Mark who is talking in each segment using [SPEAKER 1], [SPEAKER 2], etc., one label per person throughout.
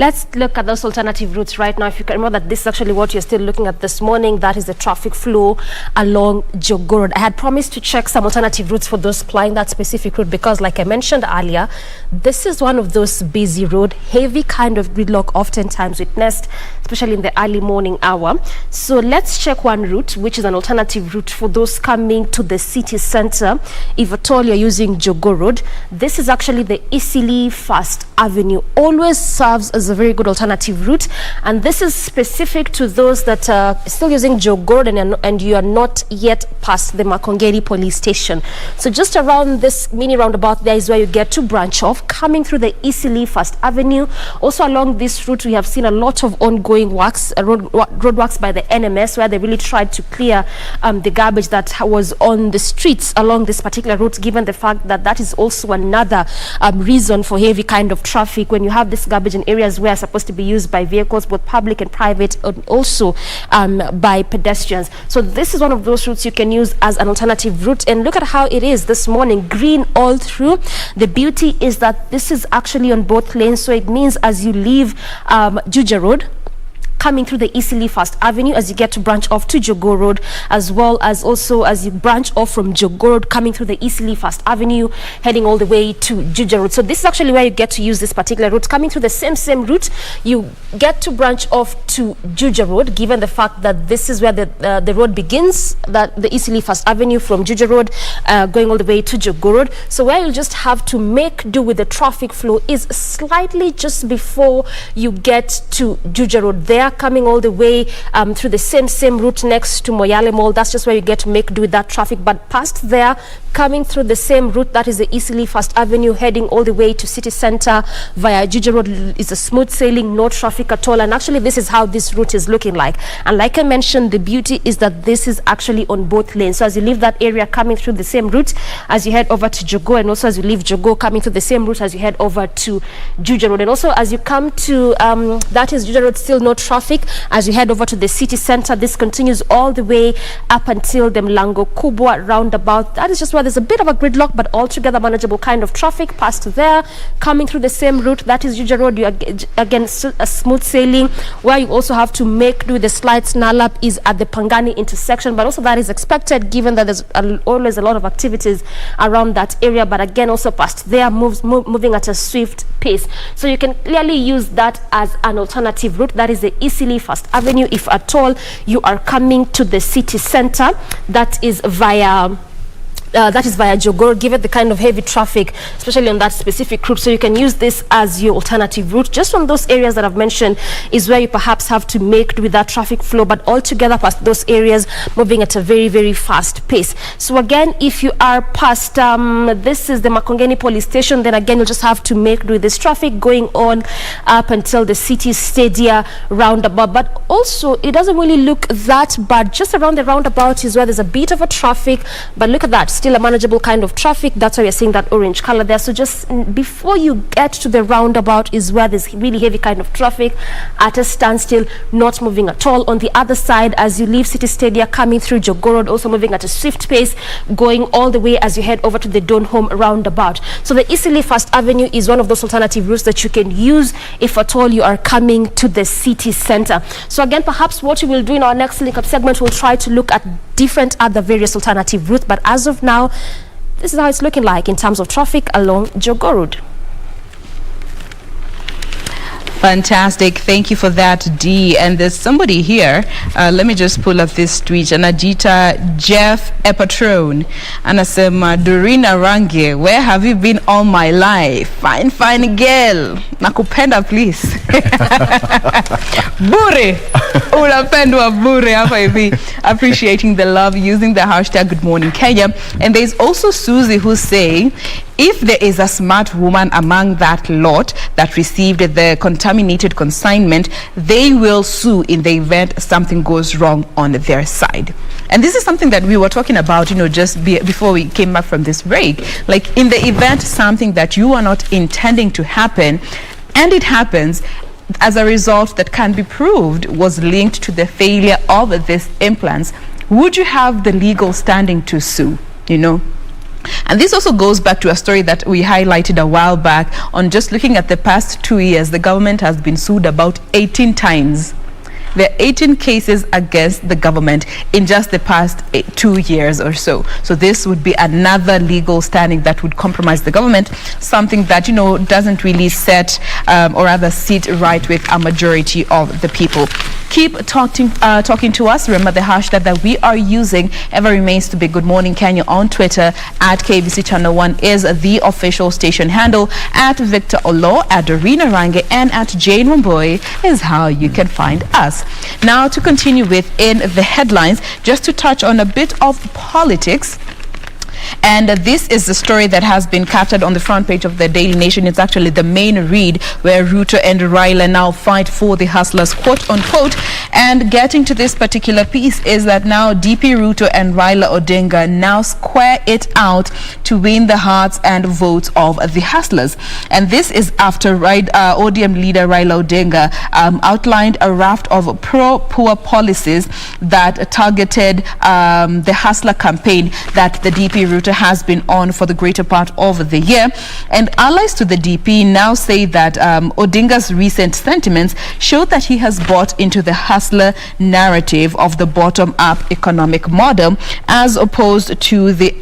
[SPEAKER 1] Let's look at those alternative routes right now. If you can remember that this is actually what you're still looking at this morning. That is the traffic flow along Jogoo Road. I had promised to check some alternative routes for those plying that specific route because, like I mentioned earlier, this is one of those busy road, heavy kind of gridlock oftentimes witnessed, especially in the early morning hour. So let's check one route, which is an alternative route for those coming to the city center. If at all you're using Jogoo Road, this is actually the Eastleigh First Avenue. Always serves as a very good alternative route, and this is specific to those that are still using Jogoo Road and you are not yet past the Makongeni police station. So just around this mini roundabout there is where you get to branch off, coming through the Eastleigh First Avenue. Also along this route we have seen a lot of ongoing works, road works by the NMS, where they really tried to clear the garbage that was on the streets along this particular route, given the fact that that is also another reason for heavy kind of traffic when you have this garbage in areas where it's supposed to be used by vehicles, both public and private, and also by pedestrians. So this is one of those routes you can use as an alternative route. And look at how it is this morning, green all through. The beauty is that this is actually on both lanes, so it means as you leave Juja Road, coming through the Eastleigh First Avenue as you get to branch off to Jogoo Road, as well as also as you branch off from Jogoo Road, coming through the Eastleigh First Avenue, heading all the way to Juja Road. So this is actually where you get to use this particular route. Coming through the same route, you get to branch off to Juja Road, given the fact that this is where the road begins, that the Eastleigh First Avenue from Juja Road, going all the way to Jogoo Road. So where you'll just have to make do with the traffic flow is slightly just before you get to Juja Road. There, coming all the way through the same route next to Moyale Mall, that's just where you get to make do with that traffic. But past there, coming through the same route, that is the Eastleigh First Avenue, heading all the way to city center via Juja Road, is a smooth sailing, no traffic at all. And actually this is how this route is looking like. And like I mentioned, the beauty is that this is actually on both lanes. So as you leave that area, coming through the same route as you head over to Jogoo, and also as you leave Jogoo, coming through the same route as you head over to Juja Road. And also as you come to that is Juja Road, still no traffic. As you head over to the city center, this continues all the way up until the Mlango Kubwa roundabout. That is just where there's a bit of a gridlock, but altogether manageable kind of traffic. Past there, coming through the same route, that is Juja Road, you again a smooth sailing. Where you also have to make do the slight snarl up is at the Pangani intersection, but also that is expected given that there's always a lot of activities around that area. But again, also past there, moving at a swift pace. So you can clearly use that as an alternative route. That is the Eastleigh First Avenue if at all you are coming to the city center. That is via Jogoo Road, given the kind of heavy traffic, especially on that specific route. So you can use this as your alternative route. Just from those areas that I've mentioned is where you perhaps have to make do with that traffic flow, but altogether past those areas, moving at a very fast pace. So again, if you are past this is the Makongeni police station, then again you'll just have to make do with this traffic going on up until the city stadia roundabout. But also it doesn't really look that bad. Just around the roundabout is where there's a bit of a traffic, but look at that, still a manageable kind of traffic. That's why you're seeing that orange color there. So just before you get to the roundabout is where there's really heavy kind of traffic at a standstill, not moving at all. On the other side, as you leave City Stadia, coming through Jogoo Road, also moving at a swift pace, going all the way as you head over to the Donholm roundabout. So the Eastleigh First Avenue is one of those alternative routes that you can use if at all you are coming to the city center. So again, perhaps what we will do in our next link up segment, we'll try to look at different other various alternative routes. But as of now, this is how it's looking like in terms of traffic along Jogoo Road.
[SPEAKER 2] Fantastic. Thank you for that, Dee. And there's somebody here. Let me just pull up this tweet. Anajita Jeff Epatron. Anasema Dorina Range, where have you been all my life? Fine girl. Nakupenda please. Bure. Unapendwa bure hapa hivi. Appreciating the love, using the hashtag Good Morning Kenya. And there's also Susie who's saying, if there is a smart woman among that lot that received the contaminated consignment, they will sue in the event something goes wrong on their side. And this is something that we were talking about, just before we came back from this break. Like in the event something that you are not intending to happen, and it happens, as a result that can be proved was linked to the failure of these implants, would you have the legal standing to sue, And this also goes back to a story that we highlighted a while back on just looking at the past 2 years. The government has been sued about 18 times. There are 18 cases against the government in just the past 2 years or so. So this would be another legal standing that would compromise the government, something that, you know, doesn't really set or rather sit right with a majority of the people. Keep talking to us. Remember the hashtag that we are using ever remains to be Good Morning Kenya on Twitter. At KBC Channel 1 is the official station handle. At Victor Olo, at Dorina Range, and at Jane Wamboy is how you can find us. Now to continue with in the headlines, just to touch on a bit of politics. And this is the story that has been captured on the front page of the Daily Nation. It's actually the main read, where Ruto and Raila now fight for the hustlers, quote unquote. And getting to this particular piece is that now DP Ruto and Raila Odinga now square it out to win the hearts and votes of the hustlers. And this is after ODM leader Raila Odinga outlined a raft of pro-poor policies that targeted the hustler campaign that the DP Ruto has been on for the greater part of the year. And allies to the DP now say that Odinga's recent sentiments show that he has bought into the hustler narrative of the bottom-up economic model, as opposed to the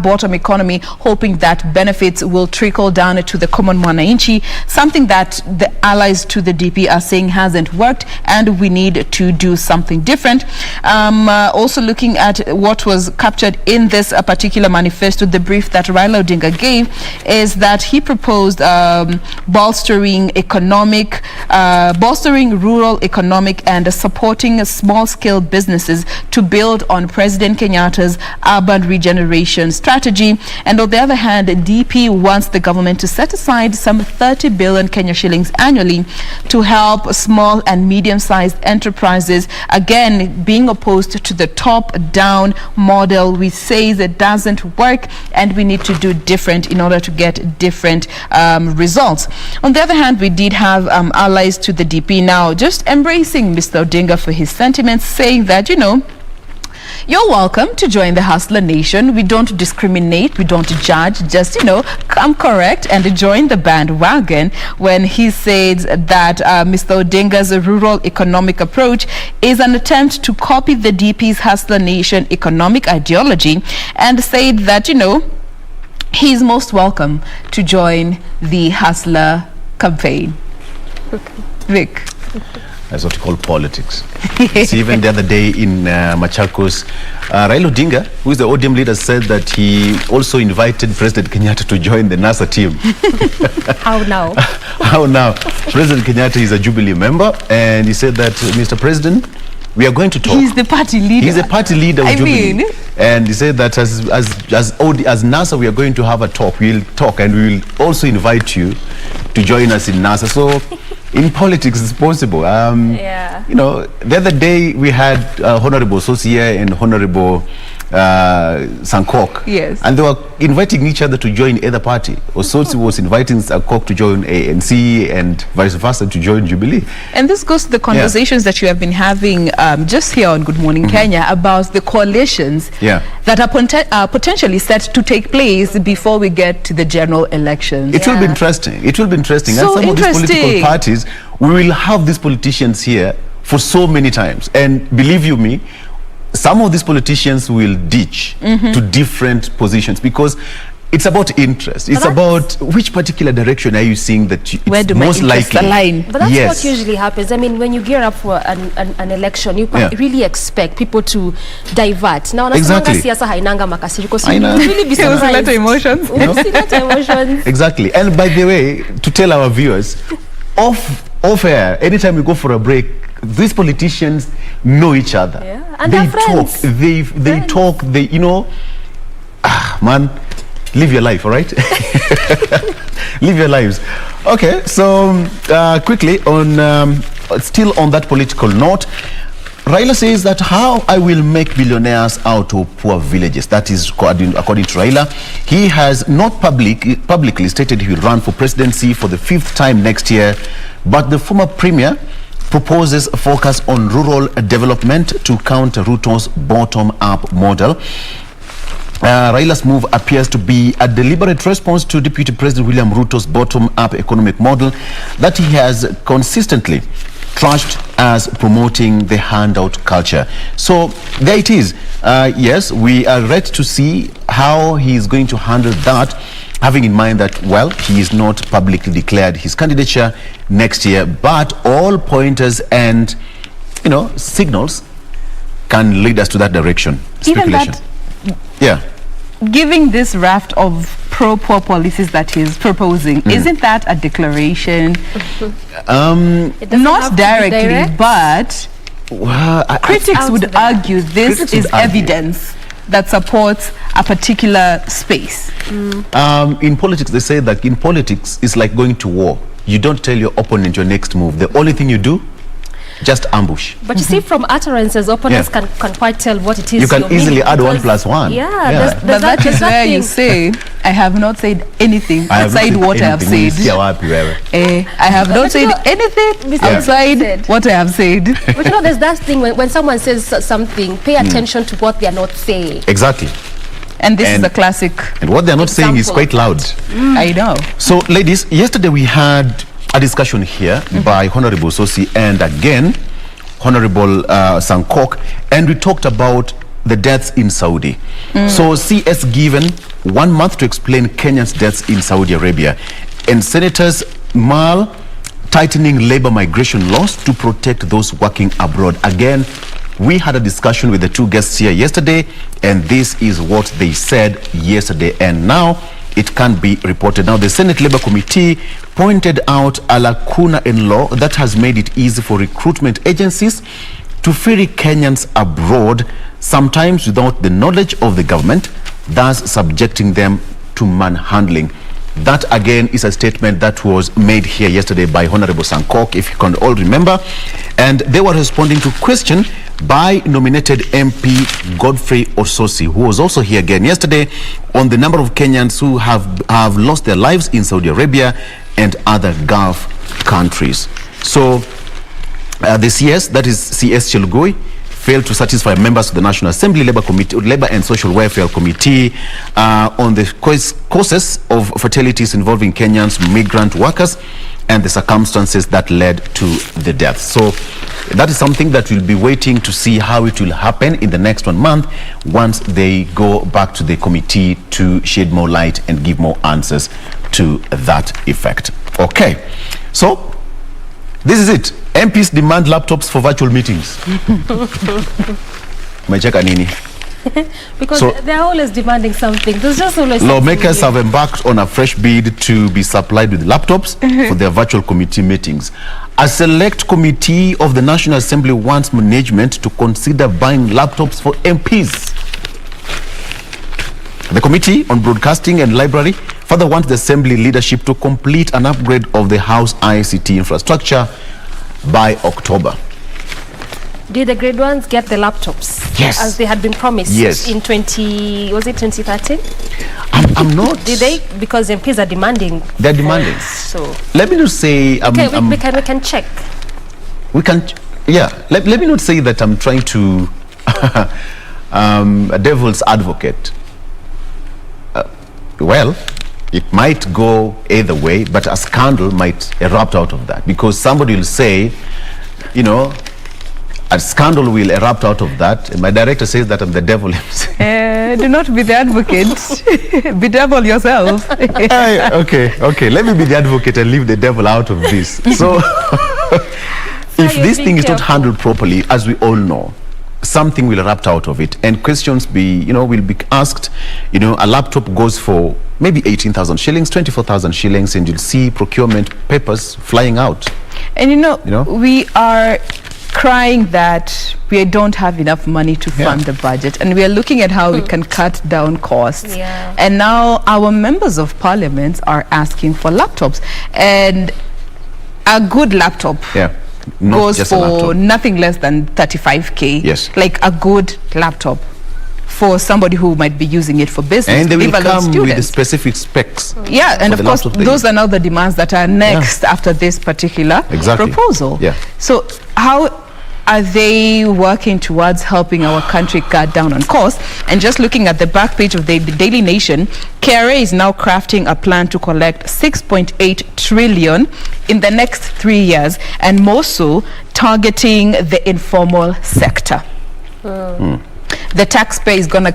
[SPEAKER 2] bottom economy, hoping that benefits will trickle down to the common mwananchi, something that the allies to the DP are saying hasn't worked, and we need to do something different. Also looking at what was captured in this particular manifesto, the brief that Raila Odinga gave is that he proposed bolstering rural economic and supporting small-scale businesses to build on President Kenyatta's urban regeneration strategy. And on the other hand, DP wants the government to set aside some 30 billion Kenya shillings annually to help small and medium-sized enterprises, again being opposed to the top-down model. We say that doesn't work and we need to do different in order to get different results. On the other hand, we did have allies to the DP now just embracing Mr. Odinga for his sentiments, saying that, you know, you're welcome to join the Hustler Nation. We don't discriminate, we don't judge, just, you know, come correct and join the bandwagon, when he said that Mr. Odinga's rural economic approach is an attempt to copy the DP's Hustler Nation economic ideology, and said that, you know, he's most welcome to join the Hustler campaign. Vic.
[SPEAKER 3] That's what you call politics. See, even the other day in Machakos, Raila Odinga, who is the ODM leader, said that he also invited President Kenyatta to join the NASA team.
[SPEAKER 1] How now?
[SPEAKER 3] How now? President Kenyatta is a Jubilee member, and he said that, Mr. President, we are going to talk.
[SPEAKER 2] He's the party leader.
[SPEAKER 3] He's a party leader of Jubilee. And he said that as NASA, we are going to have a talk. We'll talk, and we will also invite you to join us in NASA. So in politics, it's possible. You know, the other day we had Honorable Sosia and Honorable Sankok.
[SPEAKER 2] Yes.
[SPEAKER 3] And they were inviting each other to join either party. Ososi was inviting Sankok to join ANC and vice versa to join Jubilee.
[SPEAKER 2] And this goes to the conversations that you have been having just here on Good Morning Kenya about the coalitions that are potentially set to take place before we get to the general elections.
[SPEAKER 3] It will be interesting. It will be interesting.
[SPEAKER 2] So
[SPEAKER 3] and some of these political parties, we will have these politicians here for so many times. And believe you me, some of these politicians will ditch to different positions, because it's about interest. It's about which particular direction are you seeing that it's most likely.
[SPEAKER 2] Align?
[SPEAKER 1] But that's what usually happens. I mean, when you gear up for an election, you really expect people to divert. Now,
[SPEAKER 3] exactly.
[SPEAKER 1] Really be surprised.
[SPEAKER 2] Emotions.
[SPEAKER 3] Exactly. And by the way, to tell our viewers, off air, anytime we go for a break, these politicians know each other.
[SPEAKER 1] And
[SPEAKER 3] they
[SPEAKER 1] they're friends.
[SPEAKER 3] They talk, you know, man, live your life, all right? Live your lives. Okay, so quickly, on still on that political note, Raila says that how I will make billionaires out of poor villages. That is according to Raila. He has not publicly stated he will run for presidency for the 5th time next year, but the former premier proposes a focus on rural development to counter Ruto's bottom-up model. Raila's move appears to be a deliberate response to Deputy President William Ruto's bottom-up economic model that he has consistently trashed as promoting the handout culture. So there it is. Yes, we are ready to see how he is going to handle that, having in mind that, well, he is not publicly declared his candidature next year, but all pointers and, signals can lead us to that direction. Speculation. Yeah.
[SPEAKER 2] Giving this raft of pro-poor policies that he's proposing, isn't that a declaration? Not directly, but critics would argue this is evidence that supports a particular space.
[SPEAKER 3] In politics, they say that in politics, it's like going to war. You don't tell your opponent your next move. The only thing you do, just ambush.
[SPEAKER 1] But you see, from utterances, opponents can quite tell what it is.
[SPEAKER 3] You can easily add 1 + 1.
[SPEAKER 2] Yeah. But that is where you say, I have not said anything outside what I have said. I have not said anything outside what I have said.
[SPEAKER 1] But there's that thing when someone says something, pay attention to what they are not saying.
[SPEAKER 3] Exactly.
[SPEAKER 2] And this is the classic.
[SPEAKER 3] And what they're not saying is quite loud.
[SPEAKER 2] I know.
[SPEAKER 3] So, ladies, yesterday we had a discussion here by Honorable Sosi and again Honorable Sankok, and we talked about the deaths in Saudi. So CS given 1 month to explain Kenya's deaths in Saudi Arabia, and Senators Mal tightening labor migration laws to protect those working abroad. Again, we had a discussion with the two guests here yesterday, and this is what they said yesterday, and now it can be reported. Now, the Senate Labour Committee pointed out a lacuna in law that has made it easy for recruitment agencies to ferry Kenyans abroad, sometimes without the knowledge of the government, thus subjecting them to manhandling. That again is a statement that was made here yesterday by Honorable Sankok, if you can all remember, and they were responding to a question by nominated MP Godfrey Ososi, who was also here again yesterday, on the number of Kenyans who have lost their lives in Saudi Arabia and other Gulf countries. So the CS, that is CS Chelugui, failed to satisfy members of the National Assembly Labour and Social Welfare Committee on the causes of fatalities involving Kenyans migrant workers and the circumstances that led to the death. So that is something that we'll be waiting to see how it will happen in the next 1 month once they go back to the committee to shed more light and give more answers to that effect. Okay, so this is it. MPs demand laptops for virtual meetings.
[SPEAKER 1] Because they're always demanding something. There's just always
[SPEAKER 3] lawmakers have embarked on a fresh bid to be supplied with laptops for their virtual committee meetings. A select committee of the National Assembly wants management to consider buying laptops for MPs. The Committee on Broadcasting and Library further wants the Assembly leadership to complete an upgrade of the House ICT infrastructure by October.
[SPEAKER 1] Did the grade ones get the laptops?
[SPEAKER 3] Yes.
[SPEAKER 1] As they had been promised in 2013?
[SPEAKER 3] I'm not.
[SPEAKER 1] Did they? Because MPs are demanding.
[SPEAKER 3] They're demanding.
[SPEAKER 1] So
[SPEAKER 3] let me not say.
[SPEAKER 1] we can check.
[SPEAKER 3] We can, yeah. Let me not say that I'm trying to a devil's advocate. Well, it might go either way, but a scandal might erupt out of that, because somebody will say, a scandal will erupt out of that, and my director says that I'm the devil himself.
[SPEAKER 2] Do not be the advocate. Be devil yourself.
[SPEAKER 3] Okay. Let me be the advocate and leave the devil out of this. So, if this thing is not handled properly, as we all know, something will erupt out of it, and questions will be asked. A laptop goes for maybe 18,000 shillings, 24,000 shillings, and you'll see procurement papers flying out.
[SPEAKER 2] And we are crying that we don't have enough money to fund the budget, and we are looking at how we can cut down costs. And now our members of parliament are asking for laptops, and a good laptop goes for nothing less than 35k.
[SPEAKER 3] Yes.
[SPEAKER 2] Like a good laptop for somebody who might be using it for business.
[SPEAKER 3] And they will come with the specific specs.
[SPEAKER 2] Yeah, and of course, those are now the demands that are next after this particular proposal.
[SPEAKER 3] Yeah.
[SPEAKER 2] So how are they working towards helping our country cut down on costs? And just looking at the back page of the Daily Nation, KRA is now crafting a plan to collect 6.8 trillion in the next 3 years, and more so targeting the informal sector. The taxpayer is going to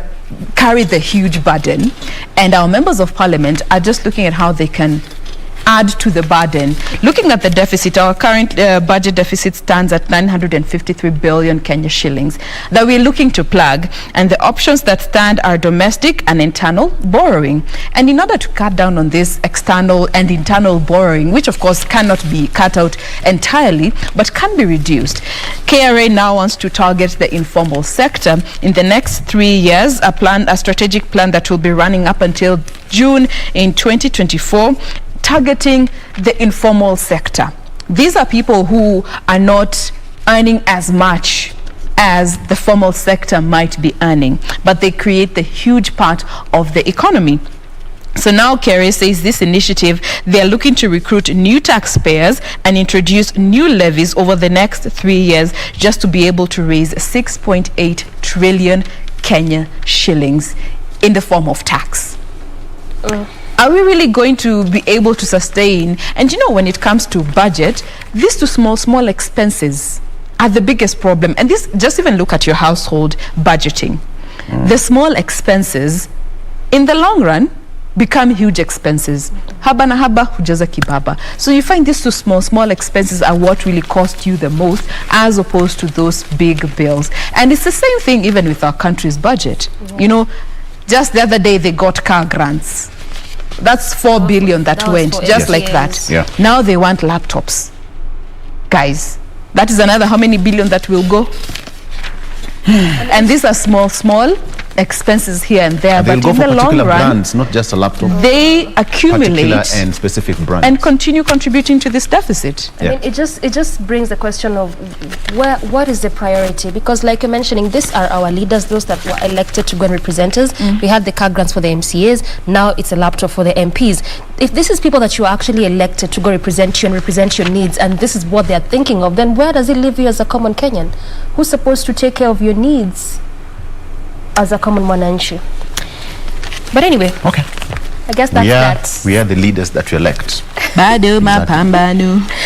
[SPEAKER 2] carry the huge burden, and our members of parliament are just looking at how they can add to the burden. Looking at the deficit, our current budget deficit stands at 953 billion Kenya shillings that we're looking to plug, and the options that stand are domestic and internal borrowing. And in order to cut down on this external and internal borrowing, which of course cannot be cut out entirely but can be reduced, KRA now wants to target the informal sector in the next 3 years, a strategic plan that will be running up until June in 2024, targeting the informal sector. These are people who are not earning as much as the formal sector might be earning, but they create the huge part of the economy. So now KRA says this initiative, they are looking to recruit new taxpayers and introduce new levies over the next 3 years just to be able to raise 6.8 trillion Kenya shillings in the form of tax. Are we really going to be able to sustain? And you know, when it comes to budget, these two small expenses are the biggest problem. And this, just even look at your household budgeting. The small expenses, in the long run, become huge expenses. Haba na haba hujaza kibaba. So you find these two small expenses are what really cost you the most, as opposed to those big bills. And it's the same thing even with our country's budget. You know, just the other day they got car grants. That's 4 billion that went just like that.
[SPEAKER 3] Yeah.
[SPEAKER 2] Now they want laptops. Guys, that is another how many billion that will go? And these are small expenses here and there, but in the long run,
[SPEAKER 3] brands, not just a laptop,
[SPEAKER 2] they accumulate
[SPEAKER 3] and specific brands
[SPEAKER 2] and continue contributing to this deficit.
[SPEAKER 1] I mean, it just brings the question of what is the priority? Because like you're mentioning, these are our leaders, those that were elected to go and represent us. We had the car grants for the MCAs, now it's a laptop for the MPs. If this is people that you are actually elected to go represent you and represent your needs, and this is what they're thinking of, then where does it leave you as a common Kenyan? Who's supposed to take care of your needs as a common mwananchi? But anyway,
[SPEAKER 3] okay,
[SPEAKER 1] I guess that's
[SPEAKER 3] we are the leaders that we elect.
[SPEAKER 2] Exactly.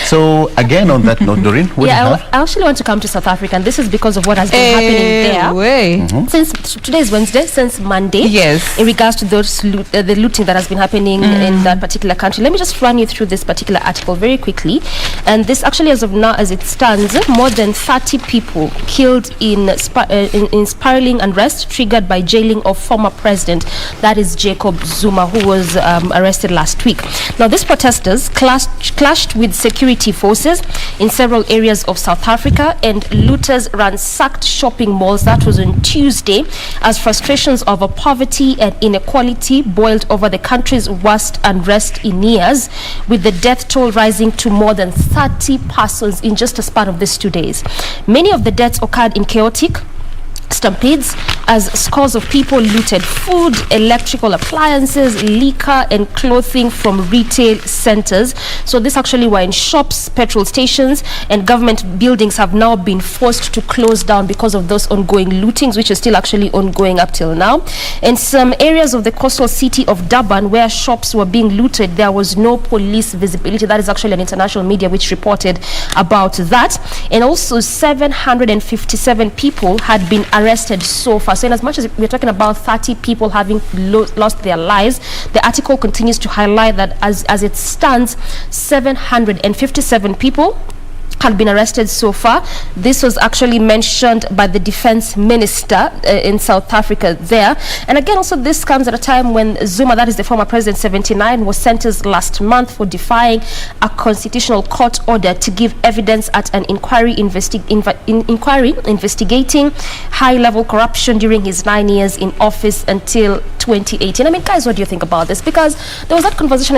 [SPEAKER 3] So again, on that note, Doreen, what do you have?
[SPEAKER 1] I actually want to come to South Africa, and this is because of what has been happening there since today is Wednesday, since Monday.
[SPEAKER 2] Yes,
[SPEAKER 1] in regards to those the looting that has been happening in that particular country. Let me just run you through this particular article very quickly. And this actually, as of now, as it stands, more than 30 people killed in spiraling unrest triggered by jailing of former president, that is Jacob Zuma, who was arrested last week. Now, these protesters clashed with security forces in several areas of South Africa, and looters ransacked shopping malls. That was on Tuesday, as frustrations over poverty and inequality boiled over the country's worst unrest in years, with the death toll rising to more than 30 persons in just a span of these 2 days. Many of the deaths occurred in chaotic stampedes as scores of people looted food, electrical appliances, liquor and clothing from retail centers. So this actually were in shops, petrol stations, and government buildings have now been forced to close down because of those ongoing lootings, which is still actually ongoing up till now. In some areas of the coastal city of Durban, where shops were being looted, there was no police visibility. That is actually an international media which reported about that. And also 757 people had been arrested so far. So in as much as we're talking about 30 people having lost their lives, the article continues to highlight that as it stands, 757 people had been arrested so far. This was actually mentioned by the defense minister in South Africa there. And again, also this comes at a time when Zuma, that is the former president, 79, was sentenced last month for defying a constitutional court order to give evidence at an inquiry investigating high-level corruption during his 9 years in office until 2018. I mean, guys, what do you think about this? Because there was that conversation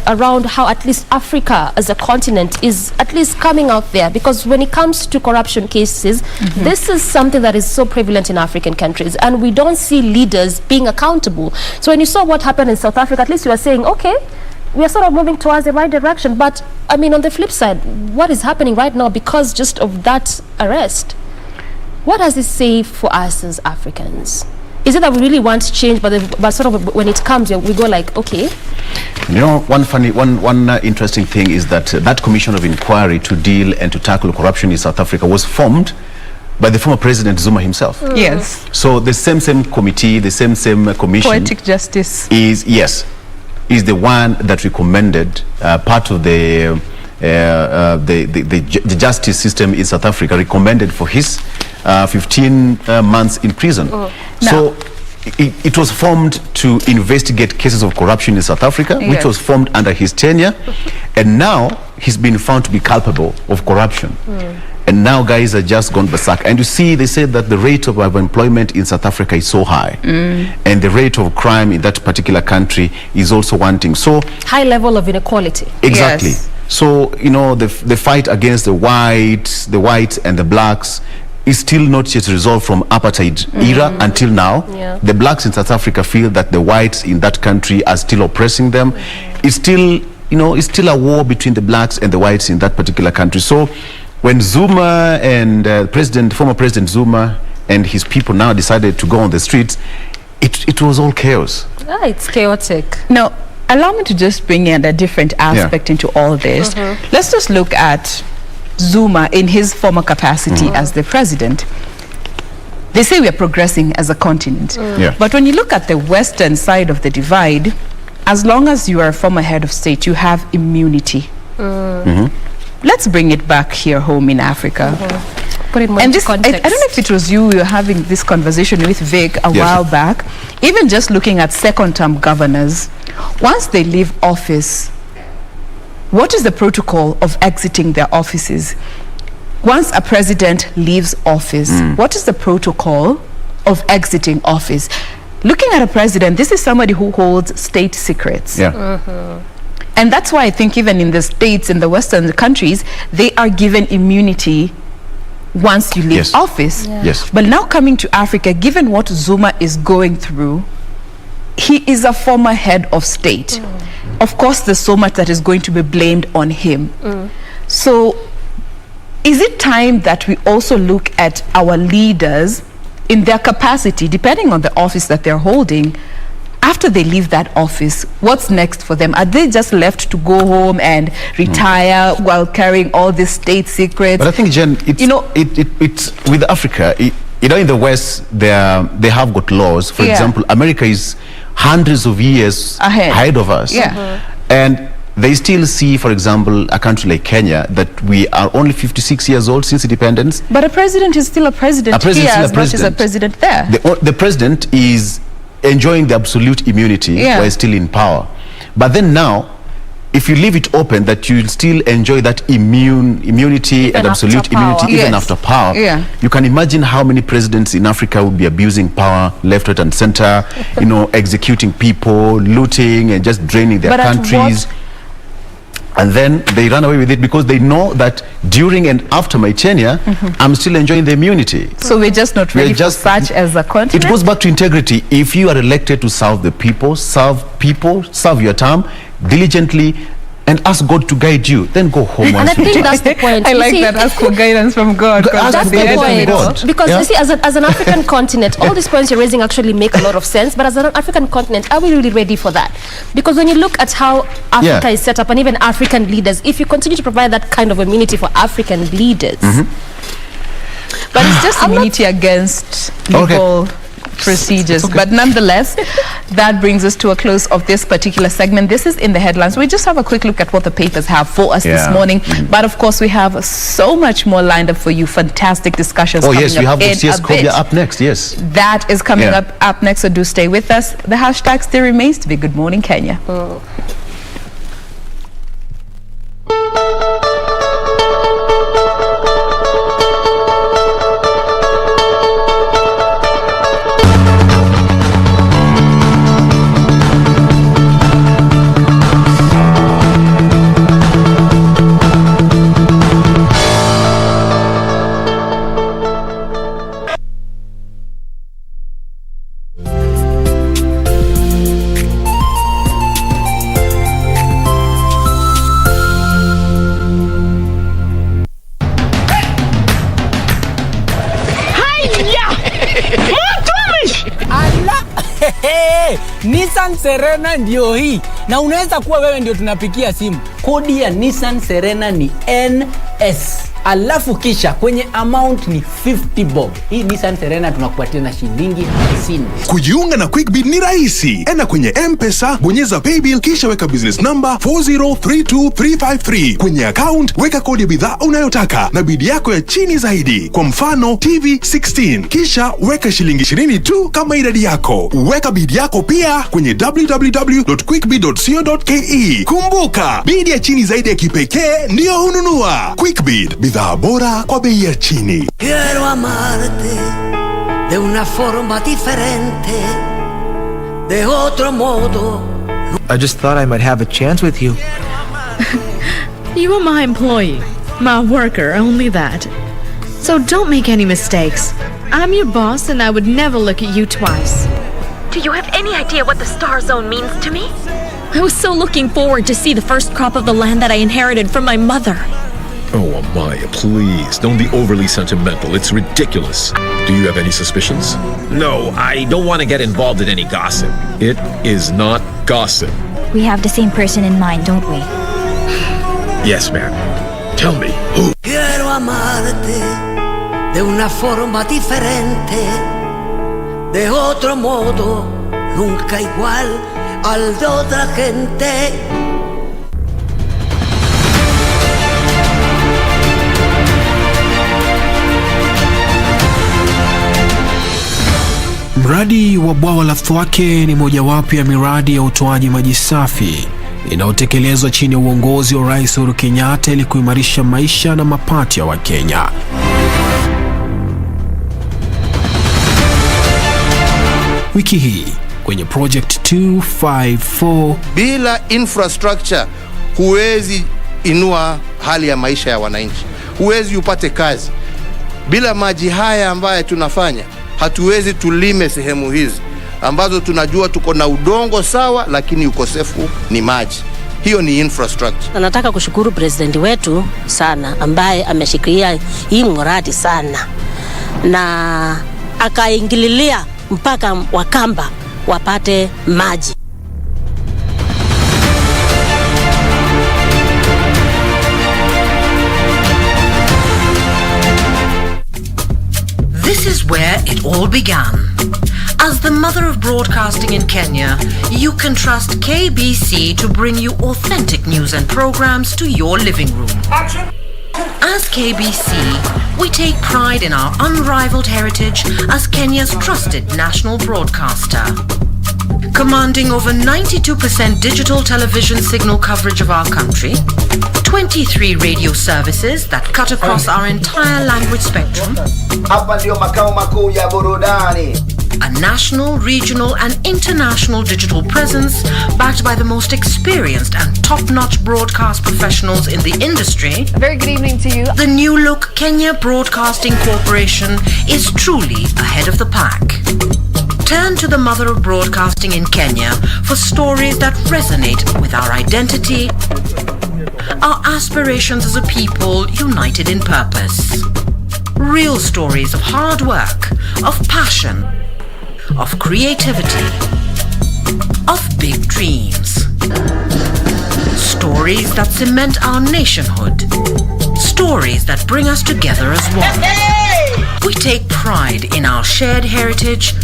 [SPEAKER 1] around how at least Africa as a continent is at least coming out not there, because when it comes to corruption cases, this is something that is so prevalent in African countries, and we don't see leaders being accountable. So when you saw what happened in South Africa, at least you are saying, okay, we are sort of moving towards the right direction. But I mean, on the flip side, what is happening right now because just of that arrest? What does this say for us as Africans? Is it that we really want change, but sort of when it comes, we go like, okay?
[SPEAKER 3] You know, one interesting thing is that that commission of inquiry to deal and to tackle corruption in South Africa was formed by the former President Zuma himself.
[SPEAKER 2] Yes.
[SPEAKER 3] So the same committee, the same commission.
[SPEAKER 2] Poetic justice.
[SPEAKER 3] Is the one that recommended part of the justice system in South Africa recommended for his 15 months in prison. So it was formed to investigate cases of corruption in South Africa, which was formed under his tenure, and now he's been found to be culpable of corruption. And now guys are just gone berserk. And you see, they say that the rate of unemployment in South Africa is so high, and the rate of crime in that particular country is also wanting. So
[SPEAKER 1] high level of inequality.
[SPEAKER 3] Exactly. Yes. So, you know, the fight against the whites and the blacks is still not yet resolved from apartheid era until now. The blacks in South Africa feel that the whites in that country are still oppressing them. It's still, you know, it's still a war between the blacks and the whites in that particular country. So when Zuma and former President Zuma and his people now decided to go on the streets, it was all chaos.
[SPEAKER 1] It's chaotic.
[SPEAKER 2] Now, allow me to just bring in a different aspect into all this. Let's just look at Zuma in his former capacity as the president. They say we are progressing as a continent. But when you look at the western side of the divide, as long as you are a former head of state, you have immunity. Let's bring it back here home in Africa.
[SPEAKER 1] Put it more into context.
[SPEAKER 2] I don't know if it was you, we were having this conversation with Vic a while back. Even just looking at second-term governors, once they leave office, what is the protocol of exiting their offices? Once a president leaves office, what is the protocol of exiting office? Looking at a president, this is somebody who holds state secrets. And that's why I think even in the States, in the Western countries, they are given immunity once you leave office. But now coming to Africa, given what Zuma is going through, he is a former head of state. Of course, there's so much that is going to be blamed on him. So is it time that we also look at our leaders in their capacity, depending on the office that they're holding, after they leave that office, what's next for them? Are they just left to go home and retire while carrying all these state secrets?
[SPEAKER 3] But I think, Jen, it's, you know, it's with Africa, you know, in the West, they have got laws. For example, America is hundreds of years ahead of us. And they still see, for example, a country like Kenya, that we are only 56 years old since independence.
[SPEAKER 2] But a president is still a president here as much as a president there.
[SPEAKER 3] The president is enjoying the absolute immunity while still in power. But then now, if you leave it open, that you'll still enjoy that immunity and absolute immunity even after power, you can imagine how many presidents in Africa would be abusing power left, right and center, you know, executing people, looting and just draining their countries. And then they run away with it because they know that during and after my tenure, I'm still enjoying the immunity.
[SPEAKER 2] So we're just not ready for such as a continent?
[SPEAKER 3] It goes back to integrity. If you are elected to serve the people, serve your term diligently, and ask God to guide you, then go home.
[SPEAKER 1] And I think that's the point.
[SPEAKER 2] I like that. Ask for guidance from God.
[SPEAKER 1] That's the point. Because you see, as an African continent, all these points you're raising actually make a lot of sense. But as an African continent, are we really ready for that? Because when you look at how Africa is set up, and even African leaders, if you continue to provide that kind of immunity for African leaders,
[SPEAKER 2] but it's just immunity against legal procedures. But nonetheless, that brings us to a close of this particular segment. This is In the Headlines. We just have a quick look at what the papers have for us this morning. But of course, we have so much more lined up for you. Fantastic discussions coming up.
[SPEAKER 3] We have CS Kobia up next.
[SPEAKER 2] That is coming up next, so do stay with us. The hashtag still remains to be Good Morning Kenya.
[SPEAKER 4] Nissan Serena ndio hii. Na unaweza kuwa wewe ndio tunapikia simu. Kodi ya Nissan Serena ni NS. Alafu kisha kwenye amount ni 50 bob. Hii Nissan Serena tunakupatia na shilingi 50.
[SPEAKER 5] Kujiunga na QuickBid ni rahisi. Enda kwenye M-Pesa, bonyeza paybill kisha weka business number 4032353. Kwenye account weka kodi ya bidhaa unayotaka na bidi yako ya chini zaidi. Kwa mfano TV 16. Kisha weka shilingi 20 tu kama idadi yako. Weka bidi yako pia kwenye www.quickbid.co.ke. Kumbuka, bidi ya chini zaidi ya kipekee ndio hununua. QuickBid, bidhaa bora kwa bei ya chini.
[SPEAKER 6] Quiero amarte de una forma diferente, de otro modo.
[SPEAKER 7] I just thought I might have a chance with you.
[SPEAKER 8] You are my employee, my worker, only that. So don't make any mistakes. I'm your boss and I would never look at you twice.
[SPEAKER 9] Do you have any idea what the star zone means to me?
[SPEAKER 8] I was so looking forward to see the first crop of the land that I inherited from my mother.
[SPEAKER 10] Oh, Amaya, please, don't be overly sentimental. It's ridiculous. Do you have any suspicions?
[SPEAKER 11] No, I don't want to get involved in any gossip.
[SPEAKER 10] It is not gossip.
[SPEAKER 9] We have the same person in mind, don't we?
[SPEAKER 10] Yes, ma'am. Tell me, who?
[SPEAKER 6] Quiero amarte de una forma diferente, de otro modo, nunca igual al de otra gente.
[SPEAKER 12] Mradi wa bwawa la Thwake ni mojawapo ya miradi ya utoaji maji safi inayotekelezwa chini ya uongozi wa Rais Uhuru Kenyatta ili kuimarisha maisha na mapato ya Wakenya. Wiki hii kwenye Project 254,
[SPEAKER 13] bila infrastructure huwezi inua hali ya maisha ya wananchi, huwezi upate kazi. Bila maji haya ambayo tunafanya, hatuwezi tulime sehemu hizi ambazo tunajua tuko na udongo sawa, lakini ukosefu ni maji. Hiyo ni infrastructure.
[SPEAKER 14] Nataka kushukuru president wetu sana ambaye ameshikilia hii mradi sana na akaingililia mpaka Wakamba wapate maji.
[SPEAKER 15] This is where it all began. As the mother of broadcasting in Kenya, you can trust KBC to bring you authentic news and programs to your living room. Action. As KBC, we take pride in our unrivaled heritage as Kenya's trusted national broadcaster. Commanding over 92% digital television signal coverage of our country, 23 radio services that cut across our entire language spectrum, a national, regional and international digital presence backed by the most experienced and top-notch broadcast professionals in the industry.
[SPEAKER 16] A very good evening to you.
[SPEAKER 15] The new look Kenya Broadcasting Corporation is truly ahead of the pack. Turn to the mother of broadcasting in Kenya for stories that resonate with our identity, our aspirations as a people united in purpose. Real stories of hard work, of passion, of creativity, of big dreams. Stories that cement our nationhood. Stories that bring us together as one. We take pride in our shared heritage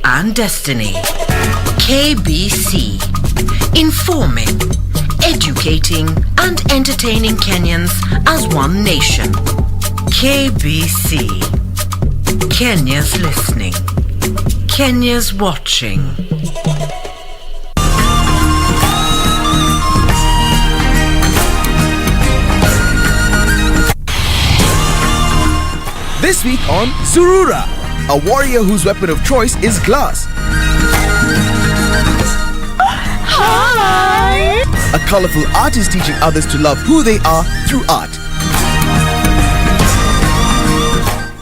[SPEAKER 15] and destiny. KBC, informing, educating and entertaining Kenyans as one nation. KBC, Kenya's listening, Kenya's watching.
[SPEAKER 17] This week on Zurura, a warrior whose weapon of choice is glass.
[SPEAKER 8] Hi!
[SPEAKER 17] A colorful artist teaching others to love who they are through art.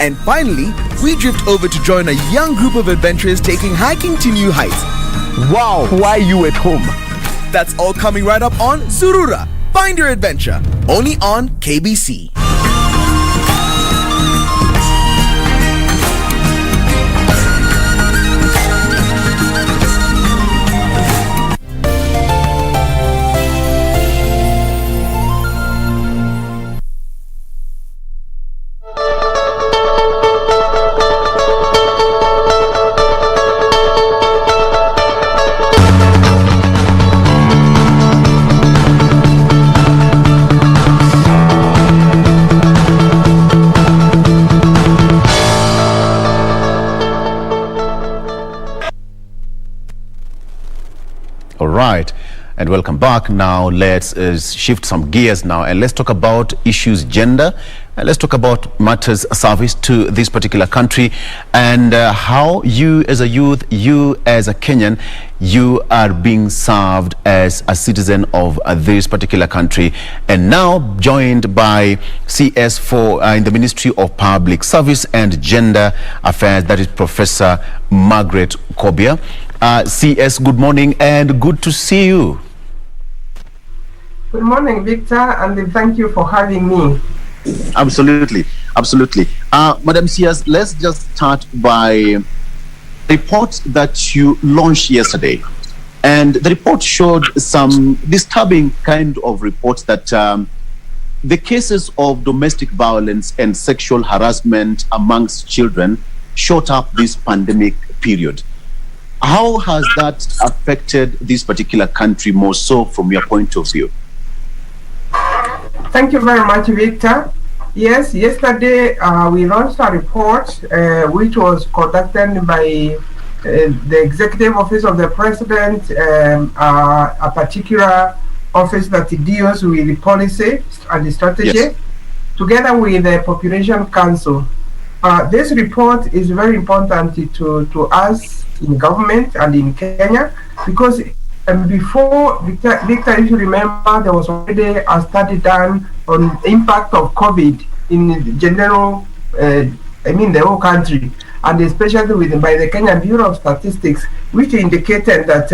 [SPEAKER 17] And finally, we drift over to join a young group of adventurers taking hiking to new heights.
[SPEAKER 18] Wow, why you at home?
[SPEAKER 17] That's all coming right up on Zurura. Find your adventure. Only on KBC.
[SPEAKER 3] All right, and welcome back. Now let's shift some gears now, and let's talk about issues gender. Let's talk about matters service to this particular country, and how you as a youth, you as a Kenyan, you are being served as a citizen of this particular country. And now joined by CS for in the Ministry of Public Service and Gender Affairs, that is Professor Margaret Kobia. CS, good morning and good to see you.
[SPEAKER 19] Good morning, Victor, and thank you for having me.
[SPEAKER 3] Absolutely, absolutely. Madam CS, let's just start by reports that you launched yesterday. And the report showed some disturbing kind of reports that the cases of domestic violence and sexual harassment amongst children shot up this pandemic period. How has that affected this particular country more so from your point of view?
[SPEAKER 19] Thank you very much, Victor. Yes, yesterday we launched a report which was conducted by the Executive Office of the President, a particular office that deals with the policy and the strategy, yes, together with the Population Council. This report is very important to us in government and in Kenya, because before, Victor, if you remember, there was already a study done on the impact of COVID in general, the whole country, and especially by the Kenyan Bureau of Statistics, which indicated that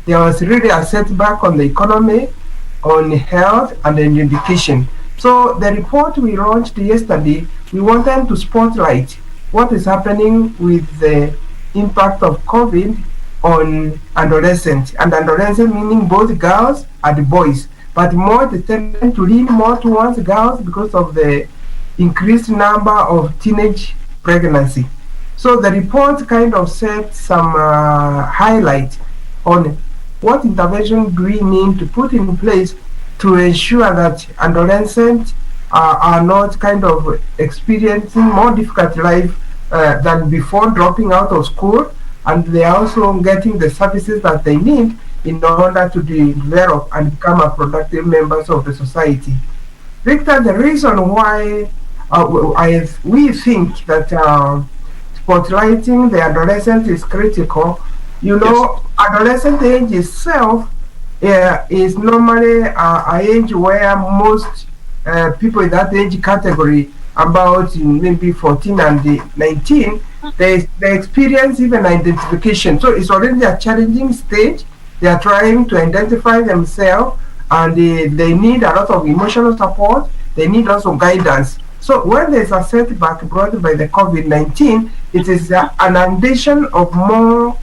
[SPEAKER 19] there was really a setback on the economy, on health, and in education. So the report we launched yesterday, we wanted to spotlight what is happening with the impact of COVID on adolescents, and adolescents meaning both girls and boys, but more they tend to lean more towards girls because of the increased number of teenage pregnancy. So the report kind of set some highlight on what intervention do we need to put in place to ensure that adolescents are not kind of experiencing more difficult life than before dropping out of school, and they are also getting the services that they need in order to develop and become a productive members of the society. Victor, the reason why we think that spotlighting the adolescent is critical, yes, adolescent age itself is normally an age where most people in that age category, about maybe 14 and 19, they experience even identification. So it's already a challenging stage. They are trying to identify themselves, and they need a lot of emotional support. They need also guidance. So when there's a setback brought by the COVID-19, it is an addition of more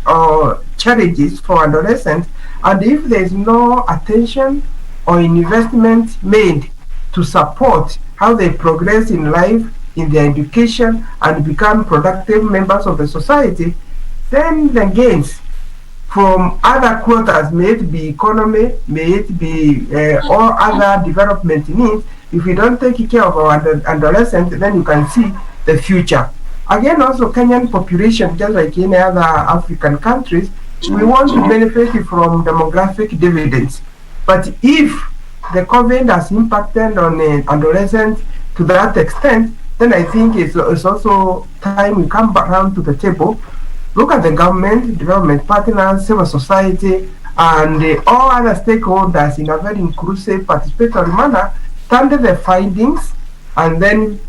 [SPEAKER 19] challenges for adolescents. And if there's no attention or investment made to support how they progress in life, in their education, and become productive members of the society, then the gains from other quotas, may it be economy, may it be all other development needs, if we don't take care of our adolescents, then you can see the future. Again, also Kenyan population, just like any other African countries, we want to benefit from demographic dividends. But if the COVID has impacted on adolescents to that extent, then I think it's also time we come back around to the table, look at the government, development partners, civil society, and all other stakeholders in a very inclusive, participatory manner, study the findings, and then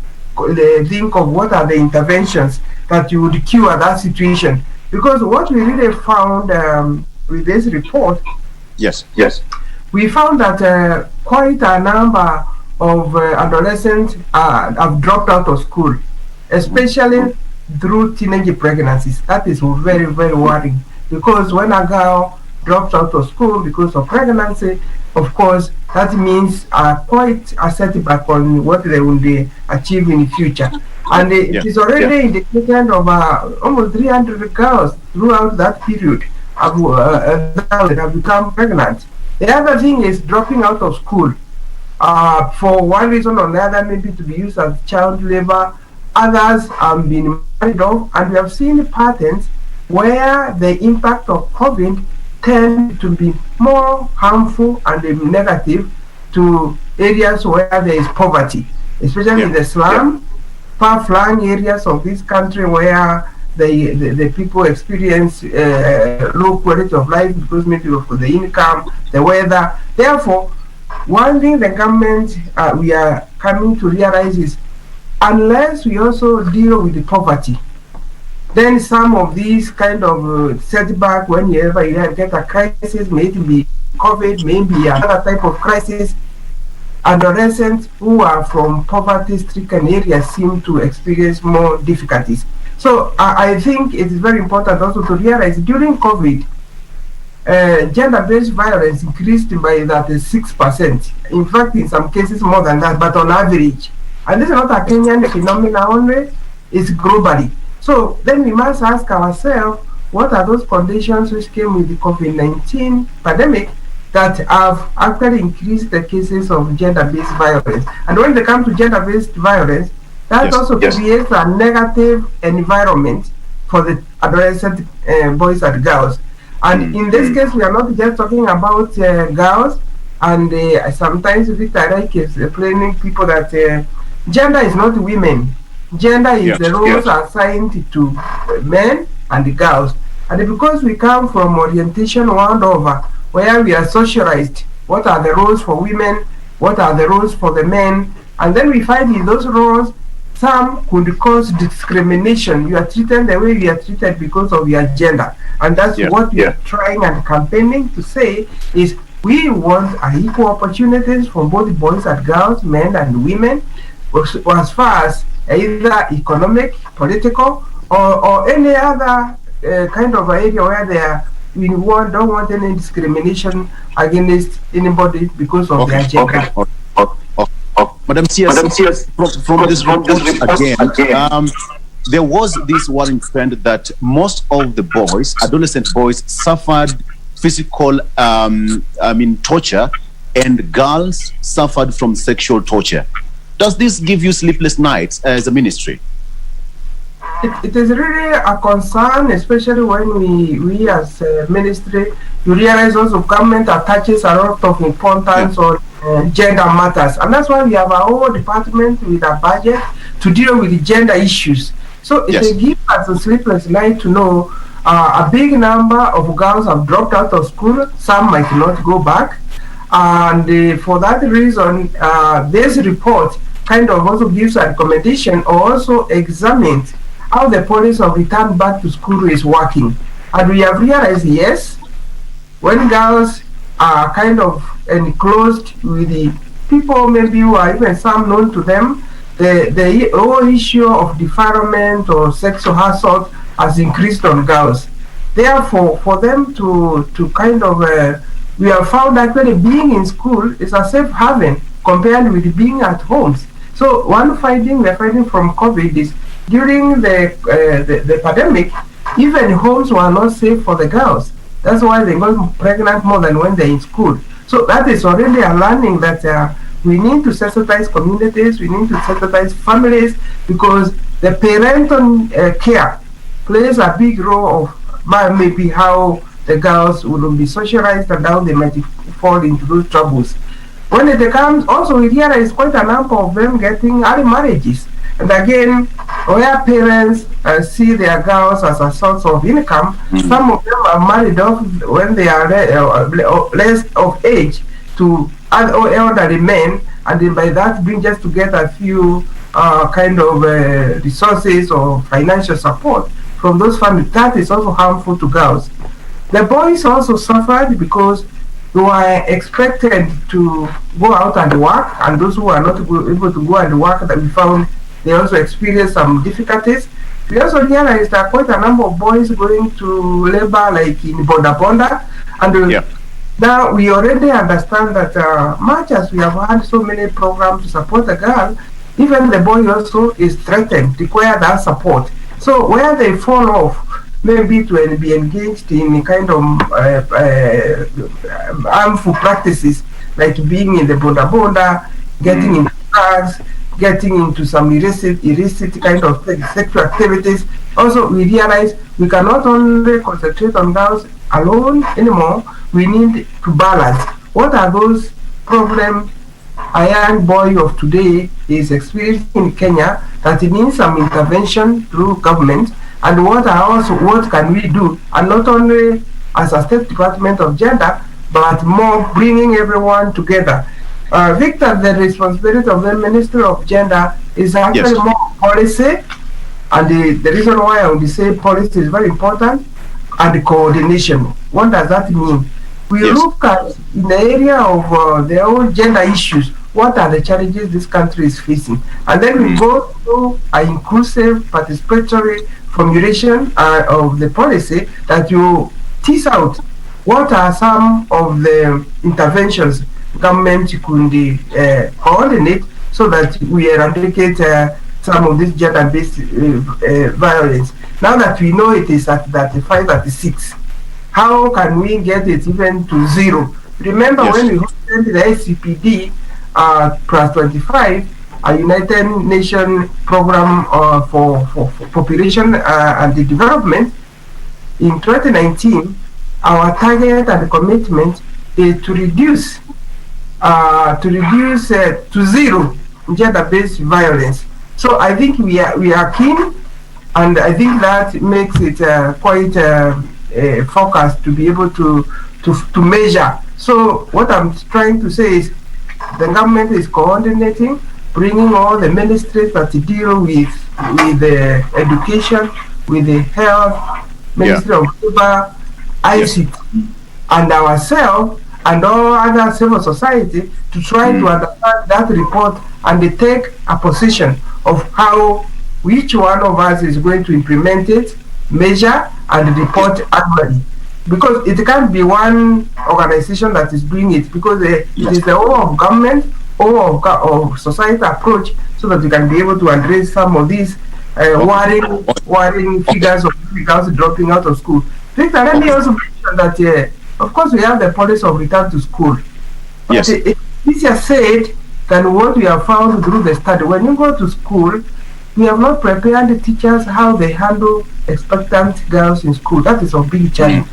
[SPEAKER 19] think of what are the interventions that you would cure that situation. Because what we really found with this report,
[SPEAKER 3] yes,
[SPEAKER 19] we found that quite a number of adolescents have dropped out of school, especially through teenage pregnancies. That is very, very worrying, because when a girl drops out of school because of pregnancy, of course, that means quite a setback on what they will achieve in the future. And it is already indicated of almost 300 girls throughout that period have become pregnant. The other thing is dropping out of school. For one reason or another, maybe to be used as child labor. Others have been married off, and we have seen patterns where the impact of COVID tend to be more harmful and negative to areas where there is poverty, especially in the slum, far-flung areas of this country where the people experience low quality of life because maybe of the income, the weather. Therefore, one thing the government we are coming to realize is, unless we also deal with the poverty, then some of these kind of setback, whenever you get a crisis, maybe be COVID, maybe another type of crisis, adolescents who are from poverty-stricken areas seem to experience more difficulties. So I think it is very important also to realize during COVID, gender-based violence increased by that 6%. In fact, in some cases more than that, but on average. And this is not a Kenyan phenomenon only, it's globally. So then we must ask ourselves, what are those conditions which came with the COVID-19 pandemic that have actually increased the cases of gender-based violence? And when they come to gender-based violence, that also creates a negative environment for the adolescent boys and girls. And in this case, we are not just talking about girls, and sometimes Victor Reich is explaining people that gender is not women. Gender is the roles assigned to men and girls. And because we come from orientation world over, where we are socialized, what are the roles for women, what are the roles for the men, and then we find in those roles, some could cause discrimination. You are treated the way you are treated because of your gender. And that's what we are trying and campaigning to say is we want equal opportunities for both boys and girls, men and women, as far as either economic, political, or any other kind of area where we don't want any discrimination against anybody because of their gender.
[SPEAKER 3] Madam CS, from this report again, there was this worrying trend that most of the boys, adolescent boys, suffered physical, torture, and girls suffered from sexual torture. Does this give you sleepless nights as a ministry?
[SPEAKER 19] It is really a concern, especially when we as a ministry, you realize also government attaches a lot of importance on gender matters. And that's why we have our own department with a budget to deal with the gender issues. So it gives us a sleepless night to know a big number of girls have dropped out of school. Some might not go back. And for that reason, this report kind of also gives a recommendation or also examines how the policy of return back to school is working. And we have realized, yes, when girls are kind of enclosed with the people maybe who are even some known to them, the whole issue of defilement or sexual assault has increased on girls. Therefore, for them to kind of, we have found actually being in school is a safe haven compared with being at homes. So one finding we're finding from COVID is during the pandemic, even homes were not safe for the girls. That's why they got pregnant more than when they're in school. So that is already a learning that we need to sensitize communities, we need to sensitize families, because the parental care plays a big role of maybe how the girls will be socialized and how they might fall into those troubles. When it comes, also we realize quite a number of them getting early marriages. And again, where parents see their girls as a source of income, some of them are married off when they are less of age to elderly men, and then by that being just to get a few kind of resources or financial support from those families. That is also harmful to girls. The boys also suffered because they were expected to go out and work, and those who are not able to go and work, that we found they also experienced some difficulties. We also realized that quite a number of boys going to labor like in Bonda, and now we already understand that much as we have had so many programs to support the girl, even the boy also is threatened, require that support. So where they fall off, maybe to be engaged in kind of harmful practices, like being in the Bonda, getting into drugs, getting into some illicit kind of sexual activities. Also, we realize we cannot only concentrate on girls, alone anymore. We need to balance. What are those problems a young boy of today is experiencing in Kenya that it needs some intervention through government, and what can we do, and not only as a State Department of Gender, but more bringing everyone together. Victor, the responsibility of the Ministry of Gender is actually more policy, and the reason why I would say policy is very important, and the coordination. What does that mean? We look at in the area of the whole gender issues, what are the challenges this country is facing, and then we go through an inclusive, participatory formulation of the policy that you tease out what are some of the interventions government could coordinate so that we eradicate some of this gender-based violence. Now that we know it is at 35, 36, how can we get it even to 0? Remember when we hosted the SCPD plus 25, a United Nations program for population and the development, in 2019, our target and commitment is to reduce to 0 gender-based violence. So I think we are keen, and I think that makes it quite focused to be able to measure. So what I'm trying to say is the government is coordinating, bringing all the ministries that deal with the education, with the health, Ministry of Labor, ICT, and ourselves, and all other civil society to try to understand that report and they take a position of how each one of us is going to implement it, measure, and report annually. Because it can't be one organization that is doing it, because it is the whole of government, whole of society approach, so that we can be able to address some of these worrying figures of girls dropping out of school. Victor, let me also mention that, of course, we have the policy of return to school. But it's easier said than what we have found through the study. When you go to school, we have not prepared the teachers how they handle expectant girls in school. That is a big challenge.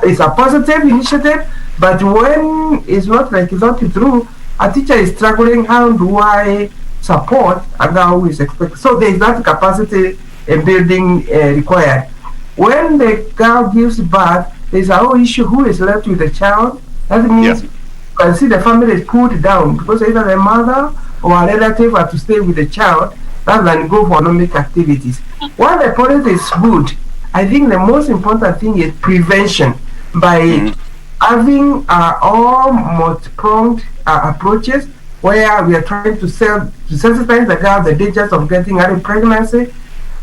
[SPEAKER 19] It's a positive initiative, but when it's not through, a teacher is struggling. How do I support a girl who is expected? So there is that capacity building required. When the girl gives birth, there is a whole issue who is left with the child. That means you can see the family is pulled down because either the mother or a relative are to stay with the child rather than go for economic activities. While the policy is good, I think the most important thing is prevention by having all multi-pronged approaches where we are trying to sensitize the girl the dangers of getting early pregnancy.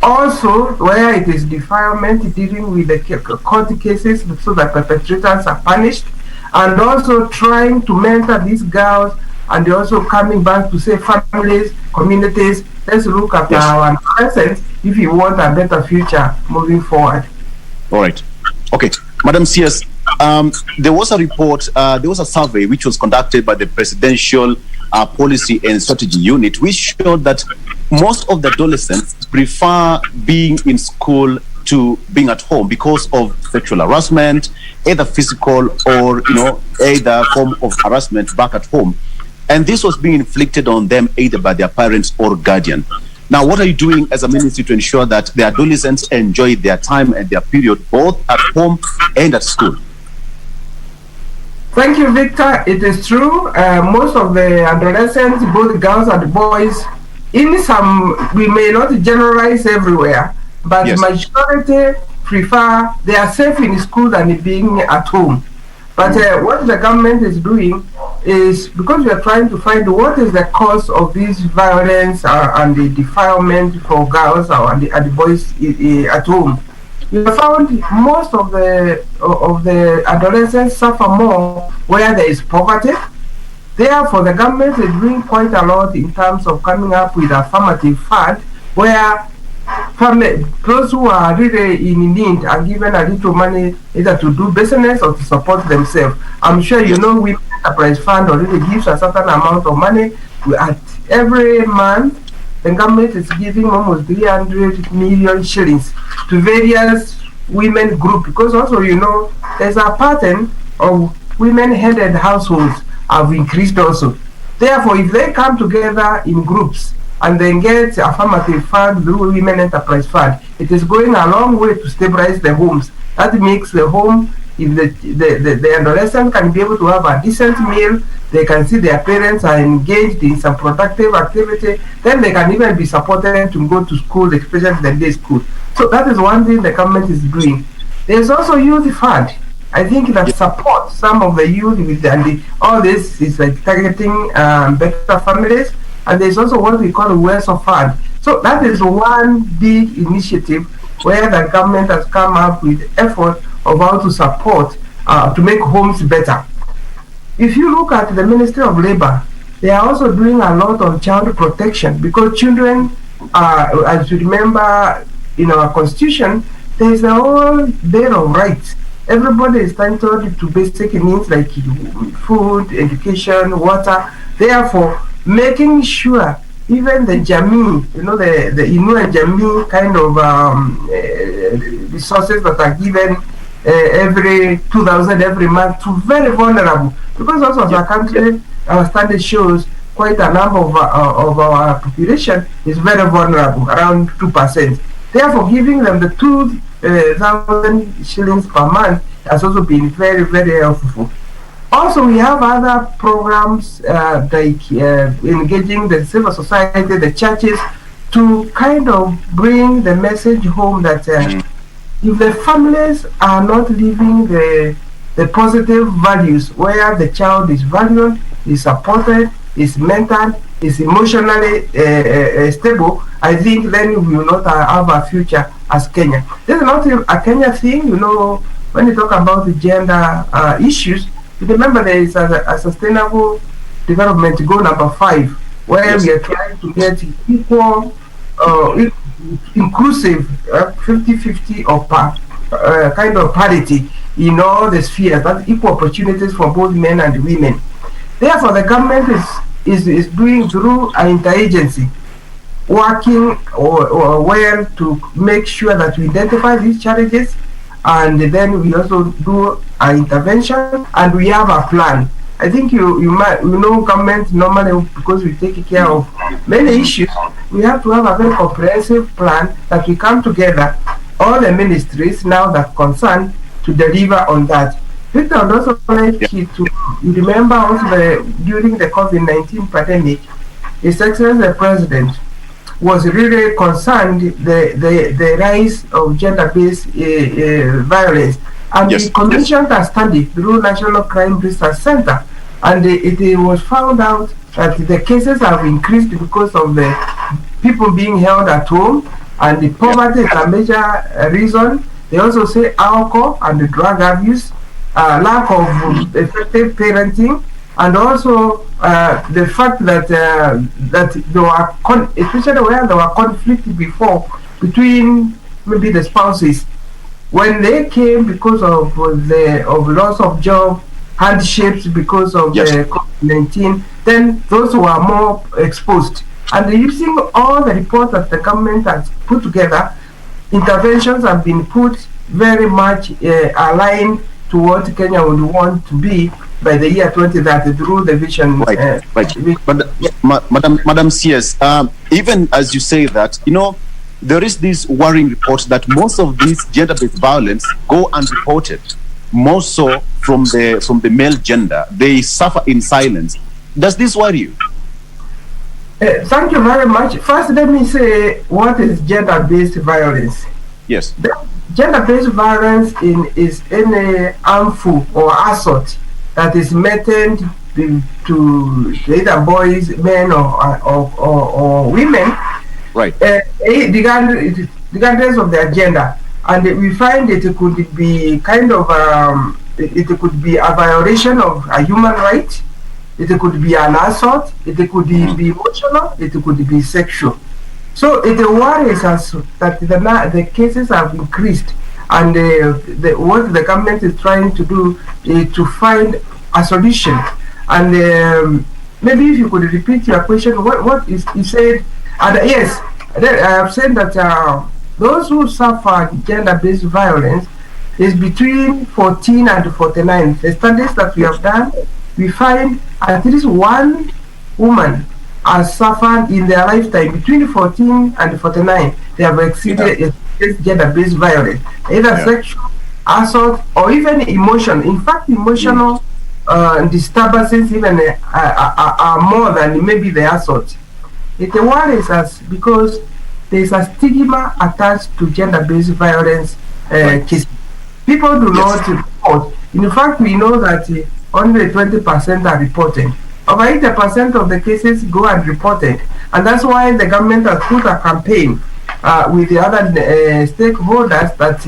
[SPEAKER 19] Also, where it is defilement, dealing with the court cases so that perpetrators are punished, and also trying to mentor these girls, and they're also coming back to say families, communities, let's look at our present if you want a better future moving forward.
[SPEAKER 3] All right. Okay. Madam CS, there was a report, there was a survey which was conducted by the Presidential Policy and Strategy Unit, which showed that most of the adolescents prefer being in school to being at home because of sexual harassment, either physical or, either form of harassment back at home. And this was being inflicted on them either by their parents or guardian. Now, what are you doing as a ministry to ensure that the adolescents enjoy their time and their period both at home and at school?
[SPEAKER 19] Thank you, Victor. It is true. Most of the adolescents, both girls and boys, in some, we may not generalize everywhere, but majority prefer, they are safe in school than being at home. But what the government is doing is, because we are trying to find what is the cause of this violence and the defilement for girls and the boys at home. We have found most of the adolescents suffer more where there is poverty. Therefore, the government is doing quite a lot in terms of coming up with affirmative fund where those who are really in need are given a little money either to do business or to support themselves. I'm sure you know Women Enterprise Fund already gives a certain amount of money. At every month, the government is giving almost 300 million shillings to various women group, because also, you know, there's a pattern of women-headed households have increased also. Therefore, if they come together in groups and then get affirmative fund through Women Enterprise Fund, it is going a long way to stabilize the homes. That makes the home, if the adolescent can be able to have a decent meal, they can see their parents are engaged in some productive activity, then they can even be supported to go to school, especially the day school. So that is one thing the government is doing. There's also youth fund. I think that supports some of the youth with all this is like targeting better families, and there's also what we call a Wealth Fund. So that is one big initiative where the government has come up with effort of how to support to make homes better. If you look at the Ministry of Labor, they are also doing a lot on child protection, because children, as you remember in our constitution, there is a whole Bill of Rights. Everybody is entitled to basic needs like food, education, water. Therefore, making sure even the Jamii, you know, the Inu and Jamii kind of resources that are given every 2,000 every month to very vulnerable, because also as a country, our study shows quite a number of our population is very vulnerable, around 2%. Therefore, giving them the 2,000 shillings per month has also been very, very helpful. Also, we have other programs like engaging the civil society, the churches, to kind of bring the message home that if the families are not living the positive values where the child is valued, is supported, is mental, is emotionally stable, I think then we will not have a future as Kenya. This is not a Kenya thing, you know. When you talk about the gender issues, remember there is a sustainable development goal number 5, where we are trying to get equal, inclusive 50-50 of kind of parity in all the spheres, that equal opportunities for both men and women. Therefore, the government is doing through an interagency, working well to make sure that we identify these challenges, and then we also do an intervention, and we have a plan. I think you know government normally, because we take care of many issues, we have to have a very comprehensive plan that we come together, all the ministries now that concern, to deliver on that. Victor, I would also like you to remember also during the COVID-19 pandemic, His Excellency the President was really concerned the rise of gender-based violence, and he commissioned a study through National Crime Research Center, and it was found out that the cases have increased because of the people being held at home, and the poverty is a major reason. They also say alcohol and the drug abuse, lack of effective parenting, and also the fact that there were, especially where there were conflict before between maybe the spouses, when they came because of loss of job, hardships because of the COVID-19, then those were more exposed. And using all the reports that the government has put together, interventions have been put very much aligned to what Kenya would want to be by the year 2030 through the vision.
[SPEAKER 3] Right. But, Madam CS, even as you say that, you know, there is this worrying report that most of these gender-based violence go unreported, more so from the male gender. They suffer in silence. Does this worry you?
[SPEAKER 19] Thank you very much. First, let me say what is gender-based violence.
[SPEAKER 3] Yes.
[SPEAKER 19] Gender-based violence is any harmful or assault that is meted to either boys, men, or women,
[SPEAKER 3] right?
[SPEAKER 19] Regardless of their gender, and we find it could be kind of it could be a violation of a human right. It could be an assault. It could be emotional. It could be sexual. So it worries us that the cases have increased, and what the government is trying to do is to find a solution. And maybe if you could repeat your question, what is you said? And yes, I have said that those who suffer gender-based violence is between 14 and 49. The studies that we have done, we find at least one woman has suffered in their lifetime between 14 and 49. They have experienced gender-based violence, either sexual assault or even emotional. In fact, emotional disturbances even are more than maybe the assault. It worries us because there is a stigma attached to gender-based violence cases. People do not report. In fact, we know that only 20% are reported. Over 80% of the cases go unreported, and that's why the government has put a campaign with the other stakeholders that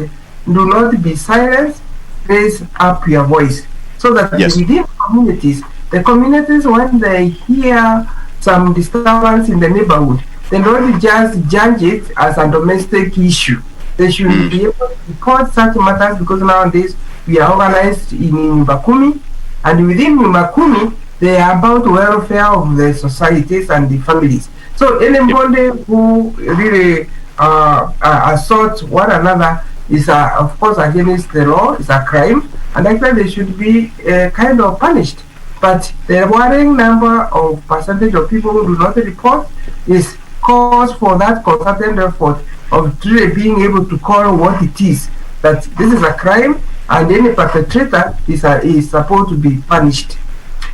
[SPEAKER 19] do not be silent, raise up your voice, so that within communities, the communities, when they hear some disturbance in the neighborhood, they don't just judge it as a domestic issue. They should be able to report such matters, because nowadays we are organized in Nyumbakumi, and within Nyumbakumi, they are about welfare of the societies and the families. So anybody who really assault one another is, of course, against the law, is a crime, and actually they should be kind of punished. But the worrying number of percentage of people who do not report is cause for that concerted effort of really being able to call what it is, that this is a crime, and any perpetrator is supposed to be punished.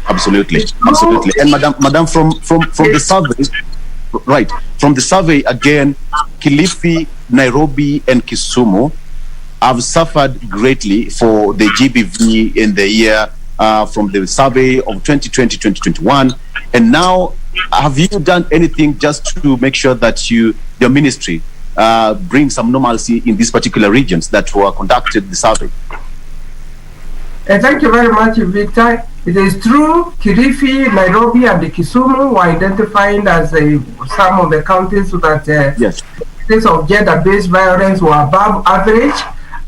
[SPEAKER 3] Absolutely, absolutely. And Madam, from the survey, right, from the survey again, Kilifi, Nairobi, and Kisumu have suffered greatly for the GBV in the year from the survey of 2020-2021. And now, have you done anything just to make sure that your ministry bring some normalcy in these particular regions that were conducted the survey?
[SPEAKER 19] Thank you very much, Victor. It is true, Kilifi, Nairobi, and Kisumu were identified as some of the counties that cases of gender-based violence were above average.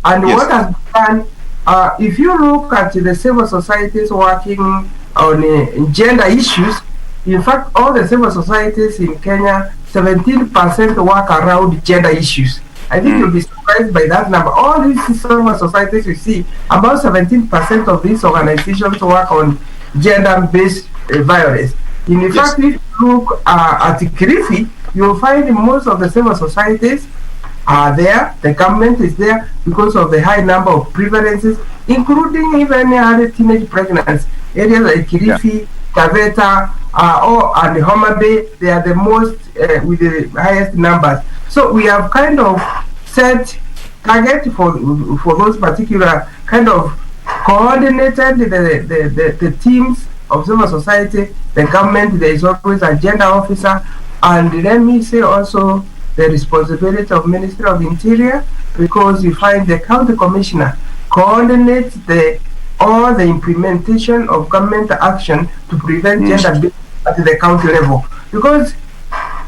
[SPEAKER 19] And what has been done, if you look at the civil societies working on gender issues, in fact, all the civil societies in Kenya, 17% work around gender issues. I think you'll be surprised by that number. All these civil societies you see, about 17% of these organizations work on gender-based violence. In fact, if you look at Kilifi, you'll find most of the civil societies are there. The government is there because of the high number of prevalences, including even early teenage pregnancy. Areas like Kilifi, Taveta, and Homa Bay, they are the most with the highest numbers. So we have kind of set target for those particular kind of coordinated the teams of civil society, the government. There is always a gender officer, and let me say also the responsibility of Ministry of Interior, because you find the county commissioner coordinates all the implementation of government action to prevent gender-based at the county level, because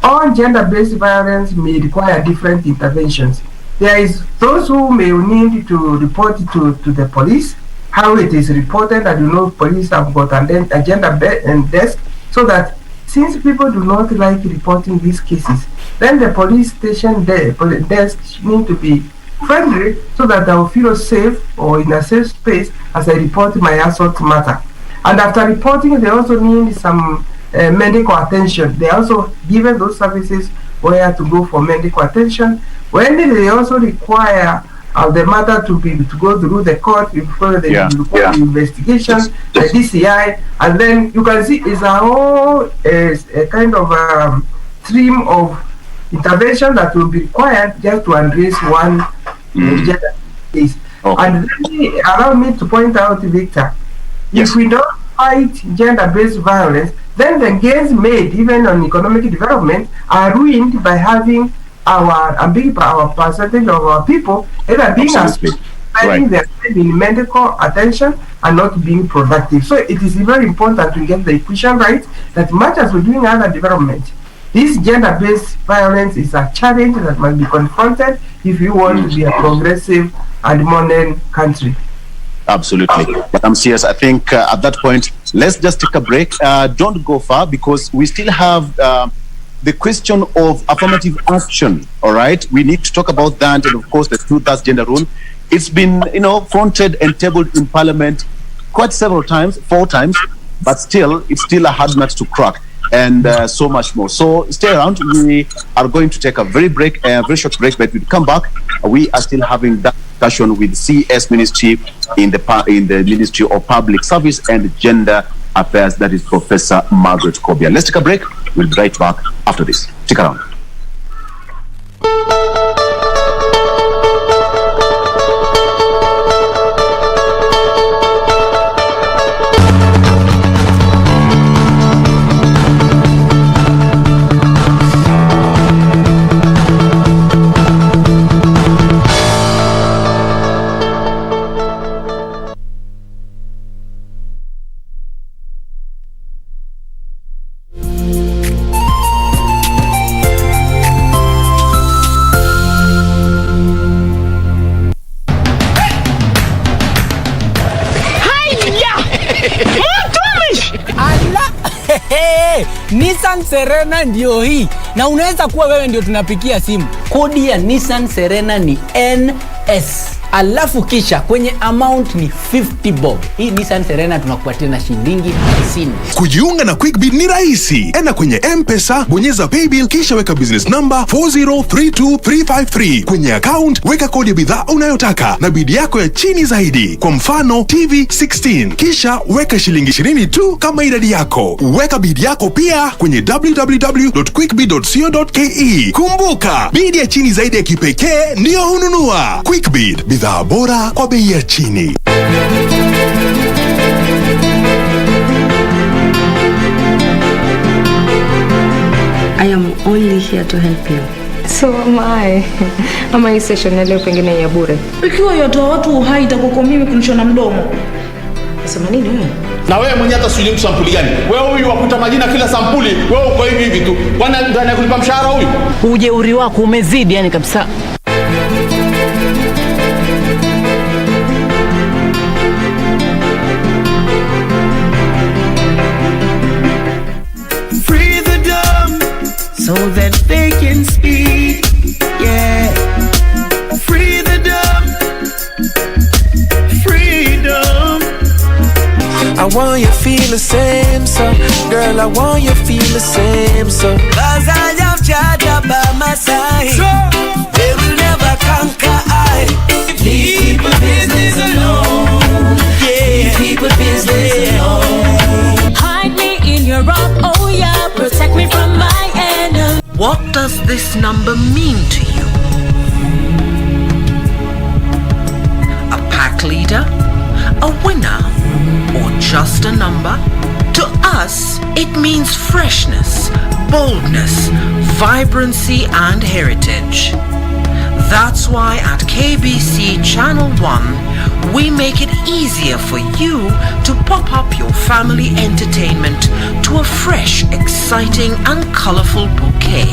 [SPEAKER 19] all gender-based violence may require different interventions. There is those who may need to report it to the police, how it is reported, and police have got a gender desk, so that since people do not like reporting these cases, then the police station desk need to be friendly, so that I will feel safe or in a safe space as I report my assault matter. And after reporting, they also need some medical attention. They also given those services where to go for medical attention. When they also require the matter to go through the court before they do the investigation, the DCI, and then you can see it's a whole a kind of stream of intervention that will be required just to address one gender case. And allow me to point out, Victor, if we don't fight gender-based violence, then the gains made even on economic development are ruined by having our percentage of our people either being spending their time in medical attention and not being productive. So it is very important to get the equation right, that much as we're doing other development, this gender-based violence is a challenge that must be confronted if you want to be a progressive and modern country.
[SPEAKER 3] Absolutely. But I'm serious. I think at that point, let's just take a break. Don't go far, because we still have the question of affirmative action, all right? We need to talk about that, and of course the 2/3 gender rule. It's been, fronted and tabled in Parliament quite several times, 4 times, but still, it's still a hard nut to crack, and so much more. So stay around. We are going to take a very short break, but we'll come back. We are still having that discussion with CS Ministry in the Ministry of Public Service and Gender Affairs, that is Professor Margaret Kobia. Let's take a break. We'll be right back after this. Stick around.
[SPEAKER 4] Nissan Serena ndio hii, na unaweza kuwa wewe ndio tunapikia simu. Kodi ya Nissan Serena ni NS, alafu kisha kwenye amount ni 50 bob. Hii Nissan Serena tunakupatia na shilingi 50.
[SPEAKER 5] Kujiunga na QuickBid ni rahisi. Enda kwenye M-Pesa, bonyeza paybill, kisha weka business number 4032353. Kwenye account weka kodi ya bidhaa unayotaka na bidi yako ya chini zaidi, kwa mfano TV 16, kisha weka shilingi 20 tu kama idadi yako. Weka bidi yako pia kwenye www.quickbid.co.ke. Kumbuka, bidi ya chini zaidi ya kipekee ndio hununua. QuickBid, bidhaa bora kwa bei ya chini.
[SPEAKER 20] I am only here to help you. So am I. Ama hii session ya leo pengine ya bure.
[SPEAKER 8] Ikiwa yotoa watu uhai itakuwa mimi kunishona mdomo.
[SPEAKER 20] Nasema nini wewe?
[SPEAKER 21] Na wewe mwenyewe hata sijui sampuli gani. Wewe huyu wakuta majina kila sampuli, wewe uko hivi tu. Bwana ndio anakulipa mshahara huyu?
[SPEAKER 22] Ujeuri wako umezidi yani kabisa.
[SPEAKER 23] So that they can speak, yeah. Free the dumb, freedom.
[SPEAKER 7] I want you feel the same, so girl, I want you feel the same, so.
[SPEAKER 23] Cause I have Jaja by my side, they will never conquer I. Leave people business alone, yeah. Leave people business alone.
[SPEAKER 9] Hide me in your rock, oh yeah. Protect me from my enemy.
[SPEAKER 15] What does this number mean to you? A pack leader? A winner? Or just a number? To us, it means freshness, boldness, vibrancy and heritage. That's why at KBC Channel 1, we make it easier for you to pop up your family entertainment to a fresh, exciting and colorful bouquet.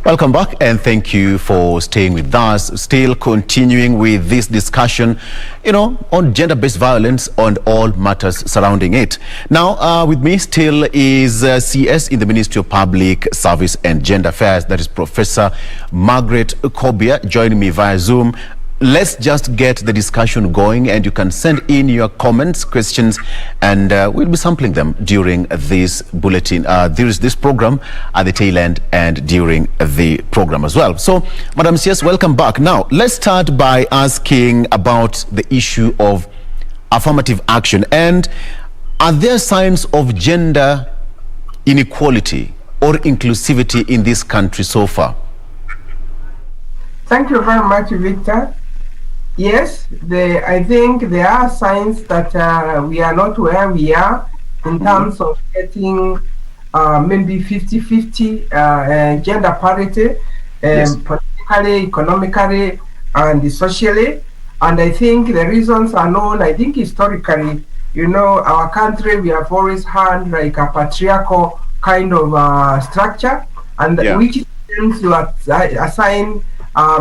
[SPEAKER 3] Welcome back, and thank you for staying with us. Still continuing with this discussion, on gender-based violence and all matters surrounding it. Now, with me still is CS in the Ministry of Public Service and Gender Affairs, that is Professor Margaret Kobia, joining me via Zoom. Let's just get the discussion going, and you can send in your comments, questions, and we'll be sampling them during this bulletin. There is this program at the tail end and during the program as well. So, Madam CS, welcome back. Now, let's start by asking about the issue of affirmative action. And are there signs of gender inequality or inclusivity in this country so far?
[SPEAKER 19] Thank you very much, Victor. Yes, I think there are signs that we are not where we are in terms of getting maybe 50-50 gender parity, politically, economically, and socially. And I think the reasons are known. I think historically, our country, we have always had like a patriarchal kind of structure, and which tends to assign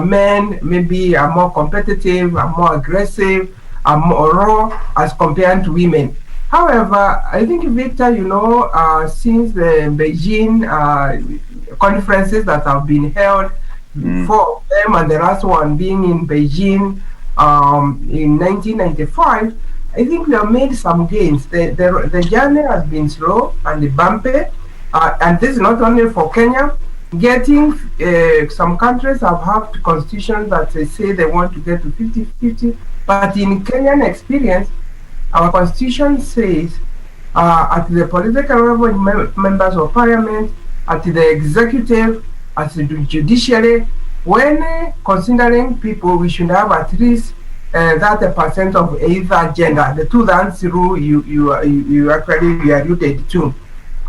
[SPEAKER 19] men maybe are more competitive, are more aggressive, are more raw as compared to women. However, I think, Victor, since the Beijing conferences that have been held, for them and the last one being in Beijing in 1995, I think we have made some gains. The journey has been slow and bumpy, and this is not only for Kenya. Getting some countries have had constitutions that they say they want to get to 50-50, but in Kenyan experience, our constitution says at the political level, members of parliament, at the executive, at the judiciary, when considering people, we should have at least 30% of either gender. The two-thirds rule you actually alluded to.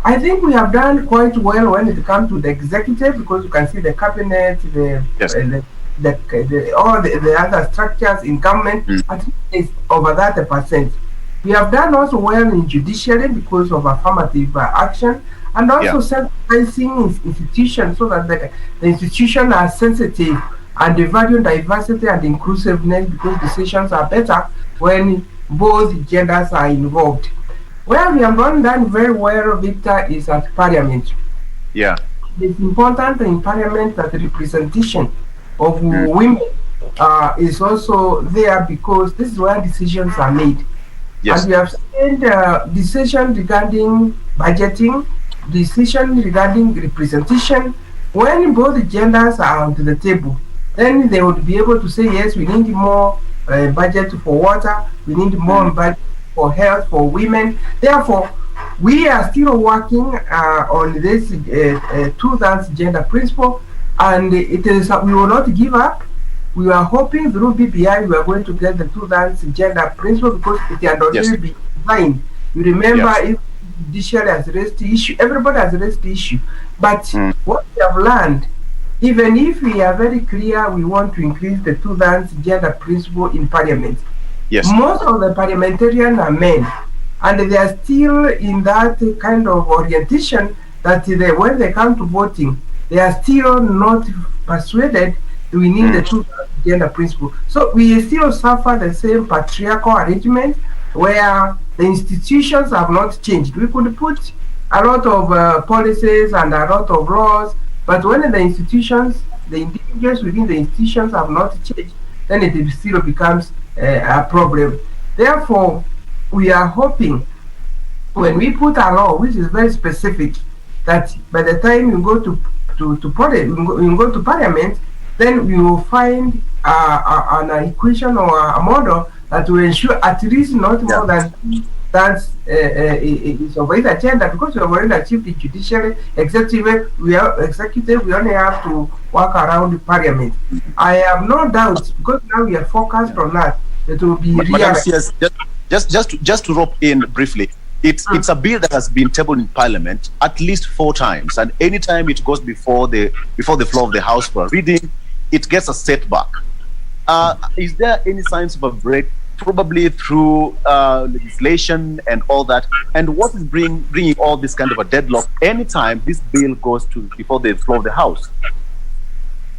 [SPEAKER 19] I think we have done quite well when it comes to the executive, because you can see the cabinet, all the other structures in government, at least over 30%. We have done also well in judiciary because of affirmative action, and also centralizing institutions so that the institutions are sensitive and they value diversity and inclusiveness, because decisions are better when both genders are involved. Where we have not done very well, Victor, is at Parliament.
[SPEAKER 3] Yeah.
[SPEAKER 19] It's important in Parliament that the representation of women is also there, because this is where decisions are made. Yes. And we have seen decisions regarding budgeting, decisions regarding representation. When both genders are on the table, then they would be able to say, yes, we need more budget for water, we need more budget for health for women. Therefore, we are still working on this two-thirds gender principle, and it is we will not give up. We are hoping through BPI we are going to get the two-thirds gender principle, because it had already been designed. You remember, if judiciary has raised the issue, everybody has raised the issue. But what we have learned, even if we are very clear we want to increase the two-thirds gender principle in Parliament, most of the parliamentarians are men, and they are still in that kind of orientation that when they come to voting, they are still not persuaded we need the two-thirds gender principle. So we still suffer the same patriarchal arrangement where the institutions have not changed. We could put a lot of policies and a lot of laws, but when the institutions, the individuals within the institutions have not changed, then it still becomes a problem. Therefore, we are hoping when we put a law which is very specific, that by the time you go to Parliament, then we will find an equation or a model that will ensure at least not more than that's is of either gender, because we have already achieved the judiciary, executive. We only have to work around the Parliament. I have no doubt, because now we are focused on that. It will be
[SPEAKER 3] yes, just to rope in briefly. It's a bill that has been tabled in Parliament at least 4 times, and any time it goes before the floor of the House for a reading, it gets a setback. Is there any signs of a break, probably through legislation and all that? And what is bringing all this kind of a deadlock anytime this bill goes before the floor of the House?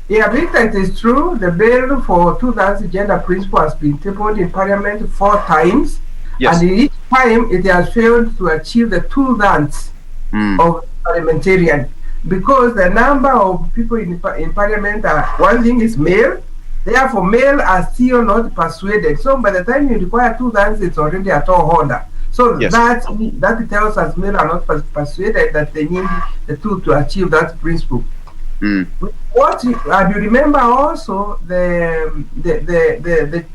[SPEAKER 19] Yeah, I think that is true. The bill for two-thirds gender principle has been tabled in Parliament 4 times. Yes. And each time it has failed to achieve the two-thirds of parliamentarian, because the number of people in Parliament one thing is male. Therefore, male are still not persuaded. So by the time you require two-thirds, it's already a tall order. So that tells us men are not persuaded that they need the two to achieve that principle. What you remember also, the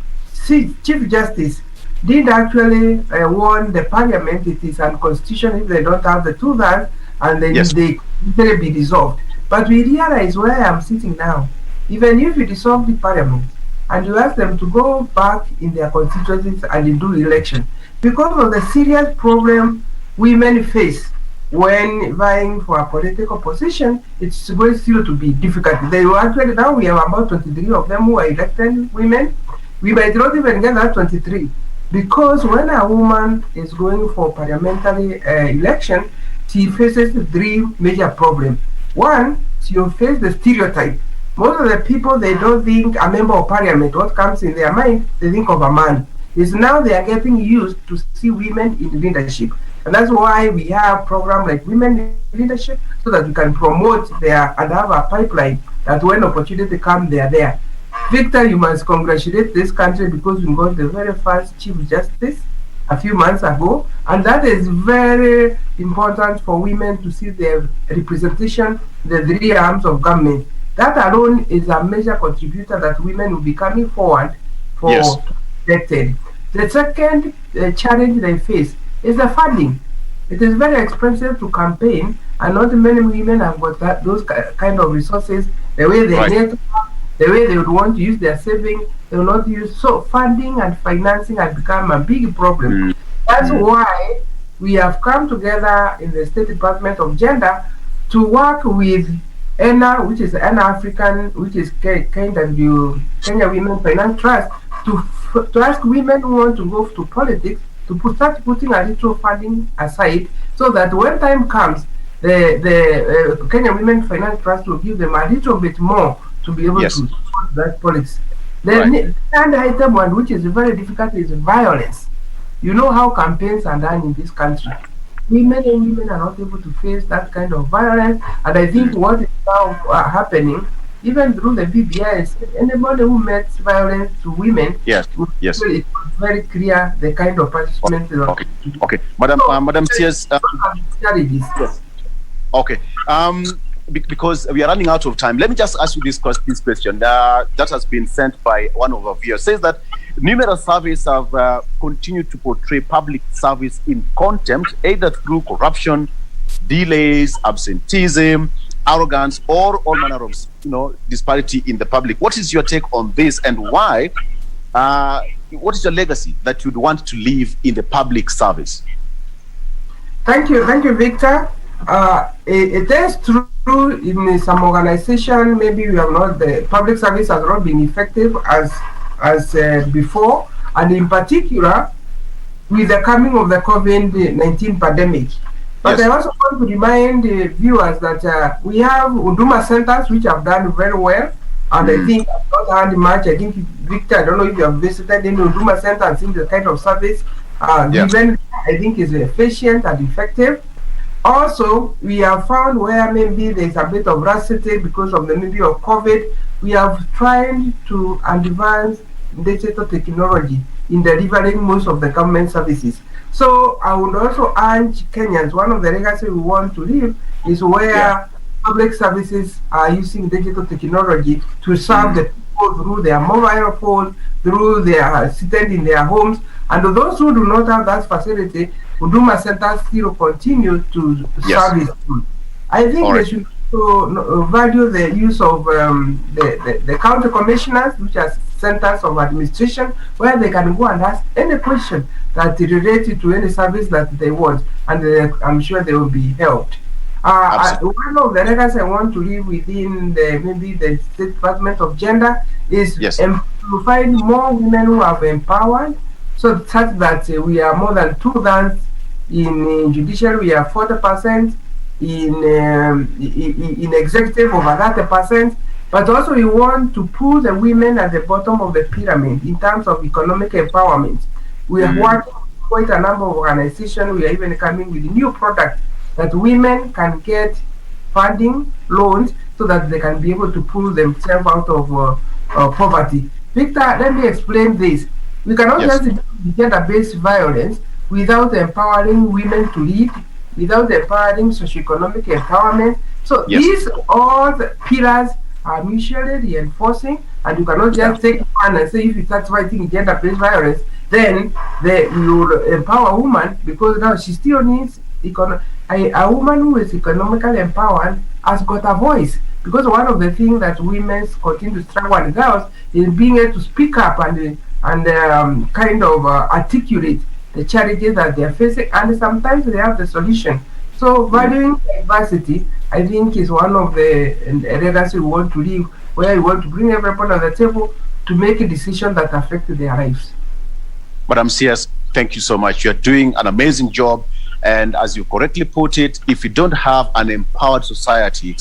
[SPEAKER 19] Chief Justice did actually warn the Parliament it is unconstitutional if they don't have the two-thirds, and then they will be dissolved. But we realize where I'm sitting now. Even if you dissolve the Parliament and you ask them to go back in their constituencies and do election, because of the serious problem women face when vying for a political position, it's going still to be difficult. They will actually, now we have about 23 of them who are elected women. We might not even get that 23, because when a woman is going for parliamentary election, she faces 3 major problems. One, she will face the stereotype. Most of the people, they don't think a member of parliament, what comes in their mind, they think of a man. It's now they are getting used to see women in leadership. And that's why we have programs like Women in Leadership, so that we can promote there and have a pipeline that when opportunity comes, they are there. Victor, you must congratulate this country because we got the very first Chief Justice a few months ago, and that is very important for women to see their representation in the 3 arms of government. That alone is a major contributor that women will be coming forward for elected. The second challenge they face is the funding. It is very expensive to campaign, and not many women have got those kind of resources the way they need, the way they would want to use their savings. They will not use. So funding and financing has become a big problem. That's why we have come together in the State Department of Gender to work with ENA, which is ENA African, which is Kenya Women Finance Trust, to ask women who want to go to politics to start putting a little funding aside, so that when time comes, the Kenya Women Finance Trust will give them a little bit more to be able to support that politics. The third item one, which is very difficult, is violence. You know how campaigns are done in this country. Women are not able to face that kind of violence, and I think what is now happening, even through the BBS, anybody who makes violence to women, it's very clear the kind of punishment.
[SPEAKER 3] Okay, Madam Sears. Okay. Because we are running out of time, let me just ask you this question that has been sent by one of our viewers. Says that numerous surveys have continued to portray public service in contempt, either through corruption, delays, absenteeism, arrogance, or all manner of disparity in the public. What is your take on this, and why? What is your legacy that you'd want to leave in the public service?
[SPEAKER 19] Thank you, Victor. It is true in some organization, maybe we have not, the public service has not been effective as before, and in particular with the coming of the COVID-19 pandemic. But I also want to remind the viewers that we have Huduma centers which have done very well, and I think I've not heard much. I think, Victor, I don't know if you have visited any Huduma center and seen the kind of service given, I think is efficient and effective. Also, we have found where maybe there's a bit of rusticity because of the maybe of COVID, we have tried to advance digital technology in delivering most of the government services. So I would also urge Kenyans, one of the legacy we want to leave is where public services are using digital technology to serve the people through their mobile phone, through their seated in their homes. And those who do not have that facility, Huduma centers still continue to service them. I think they should value the use of the county commissioners, which are centers of administration, where they can go and ask any question that is related to any service that they want, and I'm sure they will be helped. One of the legacies I want to leave within maybe the State Department of Gender is to find more women who are empowered, so such that we are more than 2/3 in judiciary, we are 40%, in executive over 30%, but also we want to put the women at the bottom of the pyramid in terms of economic empowerment. We are working with quite a number of organizations. We are even coming with new products that women can get funding, loans, so that they can be able to pull themselves out of poverty. Victor, let me explain this. We cannot just do gender-based violence without empowering women to lead, without empowering socioeconomic empowerment. So these all the pillars are mutually reinforcing, and you cannot just take one and say if you start fighting gender-based violence, then you will empower a woman, because now she still needs a woman who is economically empowered has got a voice. Because one of the things that women continue to struggle with is being able to speak up and kind of articulate the challenges that they are facing, and sometimes they have the solution. So valuing diversity, I think, is one of the areas we want to live, where we want to bring everyone on the table to make a decision that affects their lives.
[SPEAKER 3] Madam CS, thank you so much. You're doing an amazing job. And as you correctly put it, if you don't have an empowered society,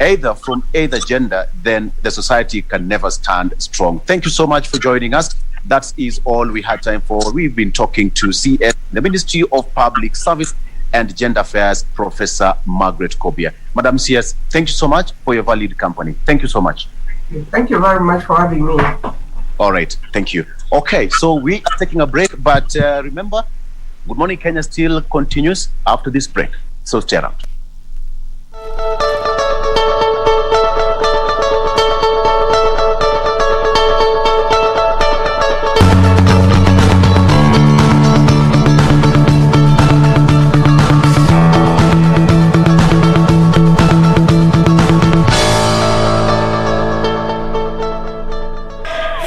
[SPEAKER 3] either from either gender, then the society can never stand strong. Thank you so much for joining us. That is all we had time for. We've been talking to CS, the Ministry of Public Service and Gender Affairs, Professor Margaret Kobia. Madam CS, thank you so much for your valued company. Thank you so much.
[SPEAKER 19] Thank you very much for having me.
[SPEAKER 3] All right, thank you. Okay, so we are taking a break, but remember, Good Morning Kenya still continues after this break. So stay around.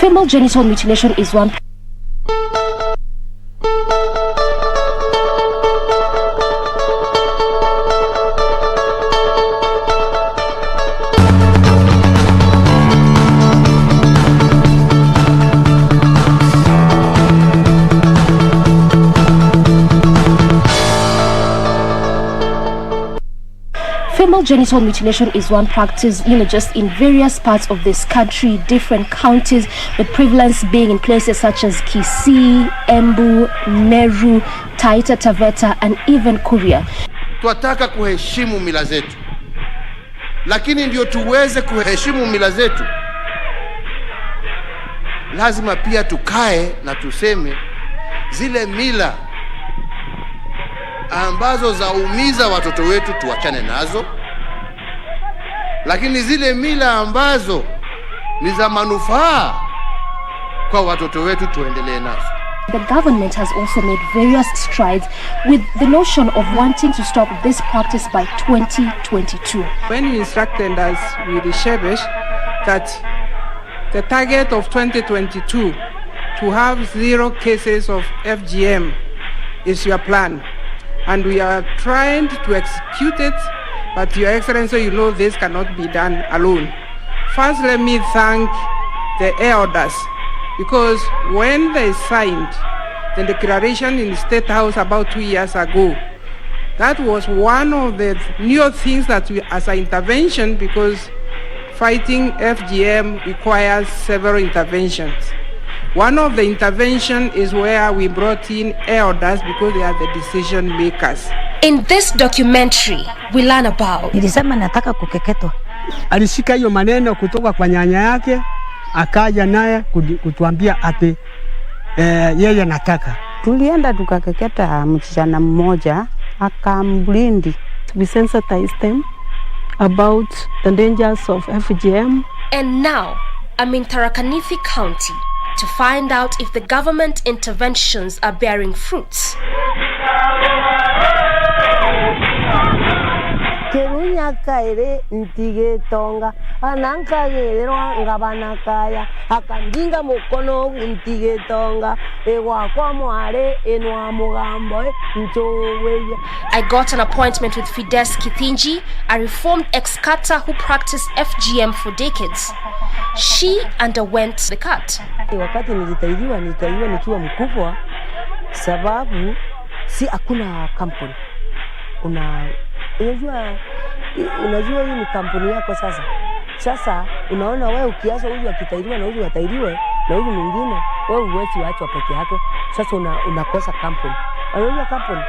[SPEAKER 2] Female genital mutilation is one. Female genital mutilation is one practice, just in various parts of this country, different counties, with prevalence being in places such as Kisii, Embu, Meru, Taita Taveta, and even Kuria.
[SPEAKER 13] Tunataka kuheshimu mila zetu, lakini ndio tuweze kuheshimu mila zetu, lazima pia tukae na tuseme zile mila ambazo zaumiza watoto wetu tuachane nazo, lakini zile mila ambazo ni za manufaa kwa watoto wetu tuendelee nazo.
[SPEAKER 2] The government has also made various strides with the notion of wanting to stop this practice by 2022.
[SPEAKER 1] When you instructed us with the Shebesh that the target of 2022 to have 0 cases of FGM is your plan, and we are trying to execute it, but Your Excellency, this cannot be done alone. First, let me thank the elders, because when they signed the declaration in the State House about 2 years ago, that was one of the new things that we, as an intervention, because fighting FGM requires several interventions. One of the intervention is where we brought in elders because they are the decision makers.
[SPEAKER 2] In this documentary, we learn about.
[SPEAKER 24] Nilisema nataka kukeketwa.
[SPEAKER 25] Alishika hiyo maneno kutoka kwa nyanya yake, akaja naye kutuambia ati yeye nataka.
[SPEAKER 24] Tulienda tukakeketa msichana mmoja, akamblindi.
[SPEAKER 26] We sensitize them about the dangers of FGM.
[SPEAKER 2] And now, I'm in Tharaka Nithi County to find out if the government interventions are bearing fruits.
[SPEAKER 24] Kerunya kaire ntige tonga ananka gerwa ngabanakaya akandinga mukono ntige tonga ewa kwa mware enwa mugambo ntoweya.
[SPEAKER 2] I got an appointment with Fides Kithinji, a reformed ex-cutter who practiced FGM for decades. She underwent the cut.
[SPEAKER 24] Wakati nilitaidiwa nikiwa mkubwa, sababu si hakuna kampuni. Unajua hii ni kampuni yako sasa. Sasa unaona wewe ukiacha huyu akitairiwa na huyu atairiwe na huyu mwingine, wewe uwezi waachwa peke yake. Sasa unakosa kampuni. Unajua kampuni.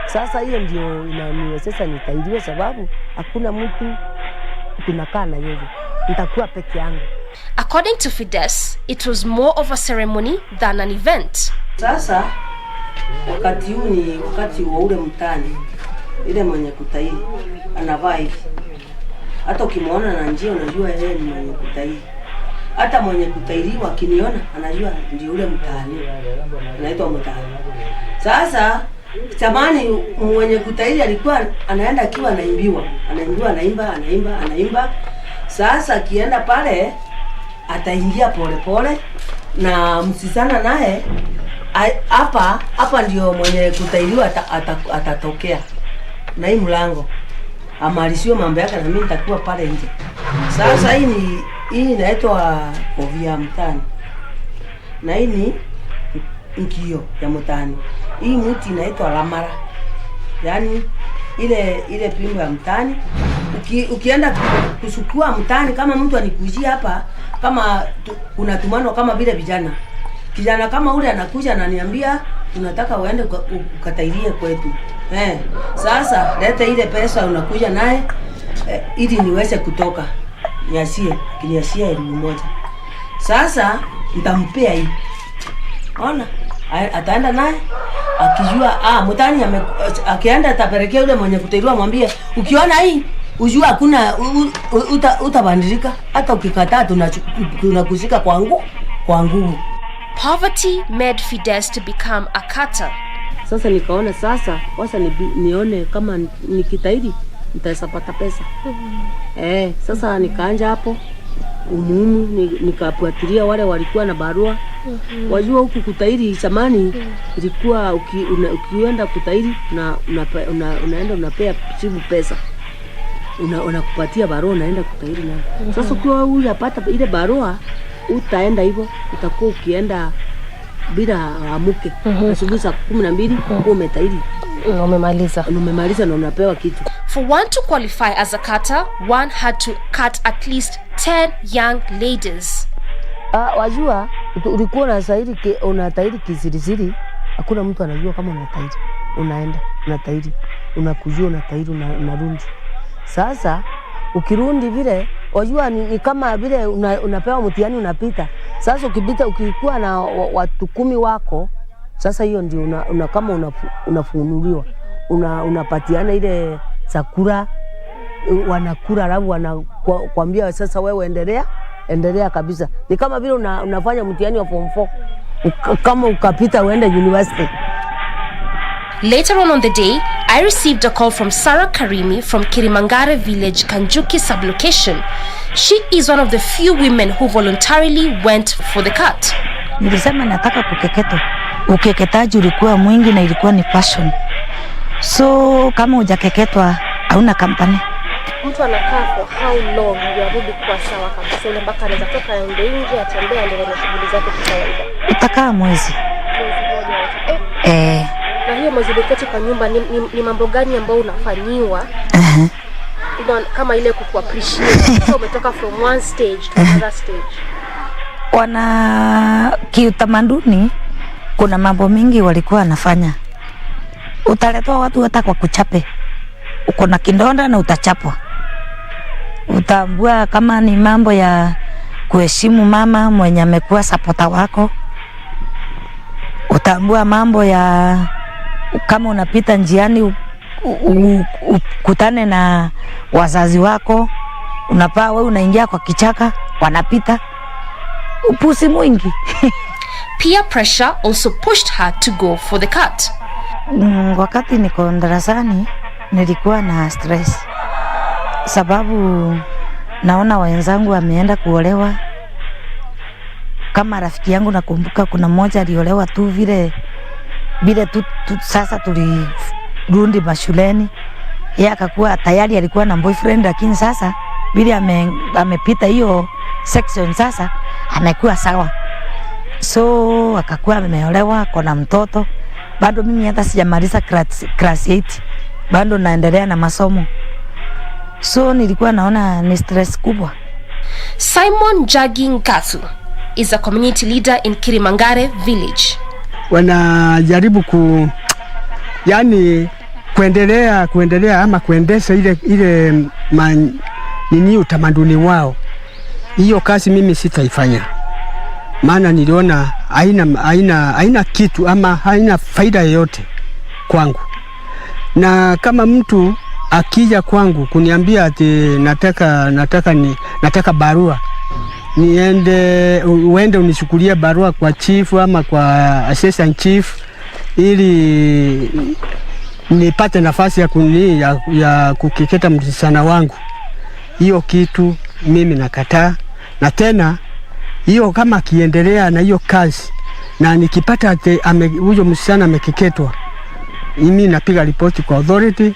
[SPEAKER 24] Sasa hiyo ndio inaniwezesha nitairiwe, sababu hakuna mtu tunakaa na yeye. Nitakuwa peke yangu.
[SPEAKER 2] According to Fides, it was more of a ceremony than an event.
[SPEAKER 24] Sasa wakati huu ni wakati wa ule mtani, ile mwenye kutairi anavaa hivi. Hata ukimwona na njia unajua yeye ni mwenye kutairi. Hata mwenye kutairiwa akiniona anajua ndio ule mtani. Anaitwa mtani. Sasa zamani mwenye kutairi alikuwa anaenda akiwa anaimbiwa. Anaimba. Sasa akienda pale ataingia pole pole na msisana naye hapa ndio mwenye kutailiwa atatokea na hii mlango amalisiwe mambo yake, na mimi nitakuwa pale nje. Sasa hii inaitwa ovia mtani, na hii ni nkio ya mtani. Hii mti inaitwa lamara, yani ile pimbo ya mtani. Ukienda kusukua mtani, kama mtu anikujia hapa, kama unatumano kama vile kijana kama ule anakuja ananiambia tunataka uende ukatailie kwetu. Sasa leta ile pesa unakuja naye ili niweze kutoka. Kiniasia 1,000. Sasa nitampea hii. Ona, ataenda naye akijua mtani akienda atapelekea yule mwenye kutailiwa, mwambie ukiona hii ujua hakuna utabadilika, hata ukikataa tunakushika kwa nguvu.
[SPEAKER 2] Poverty made Fides to become a cutter.
[SPEAKER 24] Sasa nikaona nione kama nikitairi nitapata pesa. Sasa nikaanja hapo umumu nikafuatilia wale walikuwa na barua. Wajua huku kutairi zamani ilikuwa ukienda kutairi unaenda unapea chibu pesa. Unakupatia barua unaenda kutairi nayo. Sasa ukiwa unapata ile barua utaenda hivyo, utakuwa ukienda bila amuke. Asubuhi saa 12 umetairi. Umemaliza na unapewa kitu.
[SPEAKER 2] For one to qualify as a cutter, one had to cut at least 10 young ladies.
[SPEAKER 24] Wajua ulikuwa unatairi kisirisiri, hakuna mtu anajua kama unatairi. Unaenda unatairi, unakujua unatairi, unarudi. Sasa ukirundi vile, wajua ni kama vile unapewa mtihani unapita. Sasa ukikuwa na watu 10 wako, sasa hiyo ndio kama unafunuliwa. Unapatiana ile sakura, wanakura alafu wanakuambia sasa wewe endelea kabisa. Ni kama vile unafanya mtihani wa form 4. Kama ukapita uende university.
[SPEAKER 2] Later on the day, I received a call from Sarah Karimi from Kirimangare village, Kanjuki sublocation. She is one of the few women who voluntarily went for the cut.
[SPEAKER 6] Nilisema nataka kukeketwa. Ukeketaji ulikuwa mwingi na ilikuwa ni passion. So kama hujakeketwa hauna kampani.
[SPEAKER 2] Mtu anakaa for how long ndio arudi kwa sawa kabisa, ile mpaka anaweza toka aende nje atembea ndio na shughuli zake kwa kawaida?
[SPEAKER 6] Utakaa mwezi.
[SPEAKER 2] Na hiyo mwezi uketi kwa nyumba ni mambo gani ambayo unafanyiwa? Kama ile kuappreciate umetoka from one stage to another stage.
[SPEAKER 6] Kiutamaduni kuna mambo mingi walikuwa wanafanya. Utaletwa watu hata kwa kuchape. Uko na kidonda na utachapwa. Utaambua kama ni mambo ya kuheshimu mama mwenye amekuwa supporter wako. Utaambua mambo ya kama unapita njiani ukutane na wazazi wako, unapaa wewe unaingia kwa kichaka, wanapita. Upusi mwingi.
[SPEAKER 2] Peer pressure also pushed her to go for the cut.
[SPEAKER 6] Wakati niko darasani nilikuwa na stress, sababu naona wenzangu wameenda kuolewa. Kama rafiki yangu nakumbuka kuna mmoja aliolewa tu vile tu sasa tulirudi mashuleni. Yeye akakuwa tayari alikuwa na boyfriend, lakini sasa vile amepita hiyo section sasa amekuwa sawa. So akakuwa ameolewa, kuna mtoto. Bado mimi hata sijamaliza class 8. Bado naendelea na masomo. So nilikuwa naona ni stress kubwa.
[SPEAKER 2] Simon Jaging Gathu is a community leader in Kirimangare village.
[SPEAKER 25] Wanajaribu kuendelea ama kuendesha ile utamaduni wao. Hiyo kazi mimi sitaifanya. Maana niliona haina kitu ama haina faida yoyote kwangu. Na kama mtu akija kwangu kuniambia ati nataka barua, uende unichukulie barua kwa chief ama kwa assistant chief ili nipate nafasi ya kukeketa msichana wangu. Hiyo kitu mimi nakataa. Na tena hiyo kama kiendelea na hiyo kazi na nikipata huyo msichana amekeketwa, mimi napiga ripoti kwa authority,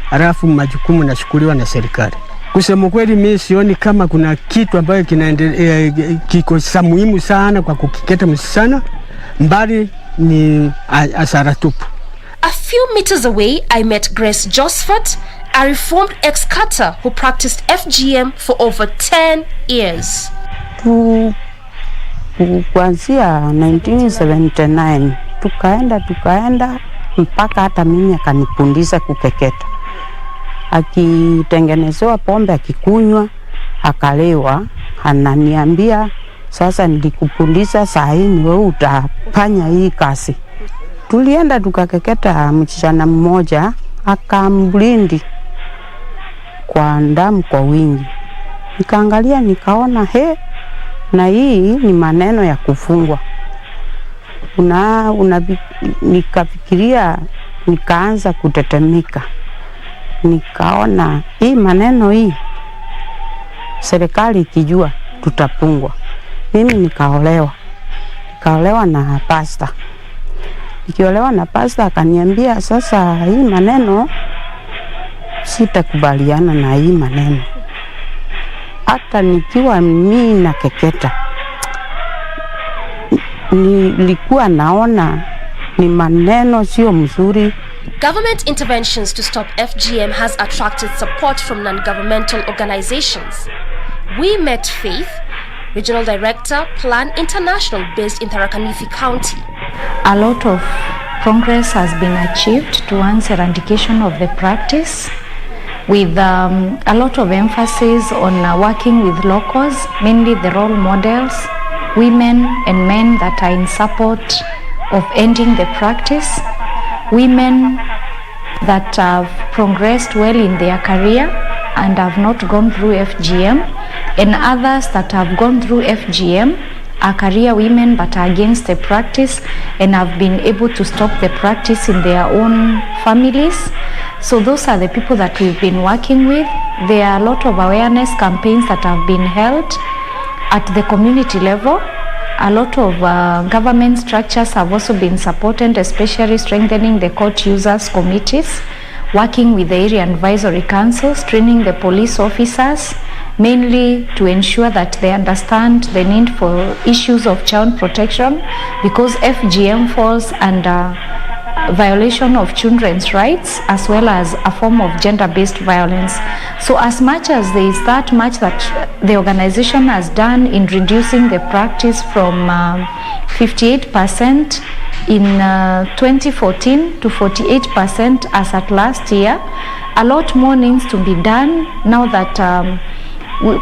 [SPEAKER 25] halafu majukumu nashukuliwa na serikali. Kusema kweli mimi sioni kama kuna kitu ambayo kiko muhimu sana kwa kukeketa msichana, mbali ni hasara tupu.
[SPEAKER 2] A few meters away, I met Grace Josephat, a reformed ex-cutter who practiced FGM for over 10 years.
[SPEAKER 10] Kuanzia 1979 tukaenda mpaka hata mimi akanifundisha kukeketa. Akitengenezewa pombe akikunywa akalewa, ananiambia sasa nilikufundisha, saa hii wewe utafanya hii kazi. Tulienda tukakeketa msichana mmoja akamblindi kwa damu kwa wingi. Nikaangalia nikaona na hii ni maneno ya kufungwa. Nikafikiria, nikaanza kutetemeka. Nikaona hii maneno hii serikali ikijua tutapungwa. Mimi nikaolewa na pastor. Nikiolewa na pastor akaniambia sasa hii maneno sitakubaliana na hii maneno. Hata nikiwa mimi na keketa nilikuwa naona ni maneno sio mzuri.
[SPEAKER 2] Government interventions to stop FGM has attracted support from non-governmental organizations. We met Faith, Regional Director, Plan International based in Tharaka Nithi County.
[SPEAKER 11] A lot of progress has been achieved towards eradication of the practice, with a lot of emphasis on working with locals, mainly the role models, women and men that are in support of ending the practice, women that have progressed well in their career and have not gone through FGM, and others that have gone through FGM are career women but are against the practice and have been able to stop the practice in their own families. So those are the people that we've been working with. There are a lot of awareness campaigns that have been held at the community level. A lot of government structures have also been supported, especially strengthening the court users committees, working with the area advisory councils, training the police officers, mainly to ensure that they understand the need for issues of child protection, because FGM falls under violation of children's rights as well as a form of gender-based violence. So as much as there is that much that the organization has done in reducing the practice from 58% in 2014 to 48% as at last year, a lot more needs to be done now that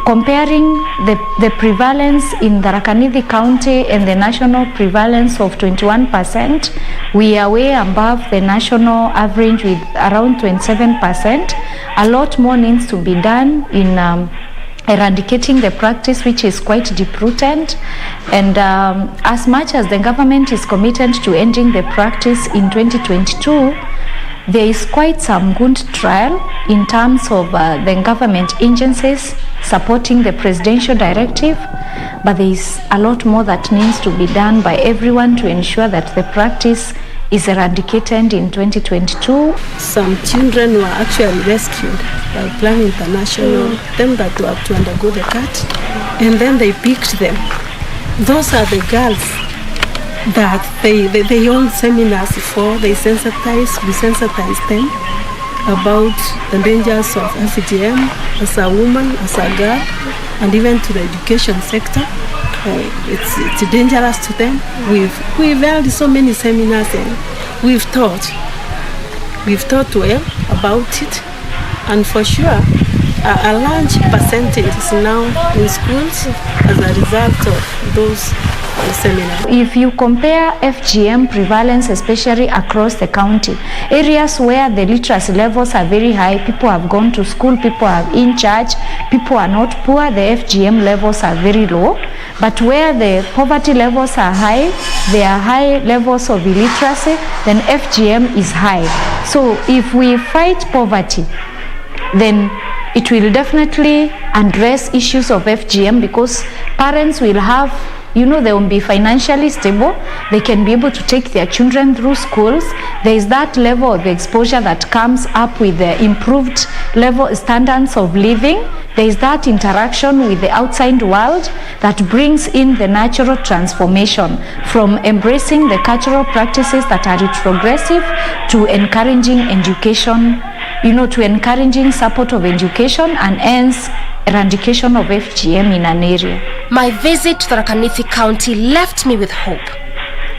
[SPEAKER 11] comparing the prevalence in Tharaka Nithi County and the national prevalence of 21%, we are way above the national average with around 27%. A lot more needs to be done in eradicating the practice, which is quite deep-rooted. And as much as the government is committed to ending the practice in 2022, there is quite some good trial in terms of the government agencies supporting the presidential directive, but there is a lot more that needs to be done by everyone to ensure that the practice is eradicated in 2022.
[SPEAKER 26] Some children were actually rescued by Plan International, them that were to undergo the cut, and then they picked them. Those are the girls that they hold seminars for. We sensitize them about the dangers of FGM as a woman, as a girl, and even to the education sector. It's dangerous to them. We've held so many seminars and we've taught well about it, and for sure a large percentage is now in schools as a result of those seminars.
[SPEAKER 11] If you compare FGM prevalence, especially across the county, areas where the literacy levels are very high, people have gone to school, people are in church, people are not poor, the FGM levels are very low. But where the poverty levels are high, there are high levels of illiteracy, then FGM is high. So if we fight poverty, then it will definitely address issues of FGM, because parents will have they will be financially stable. They can be able to take their children through schools. There is that level of exposure that comes up with the improved level standards of living. There is that interaction with the outside world that brings in the natural transformation from embracing the cultural practices that are retrogressive to encouraging education, to encouraging support of education and hence eradication of FGM in an area.
[SPEAKER 2] My visit to Tharaka Nithi County left me with hope.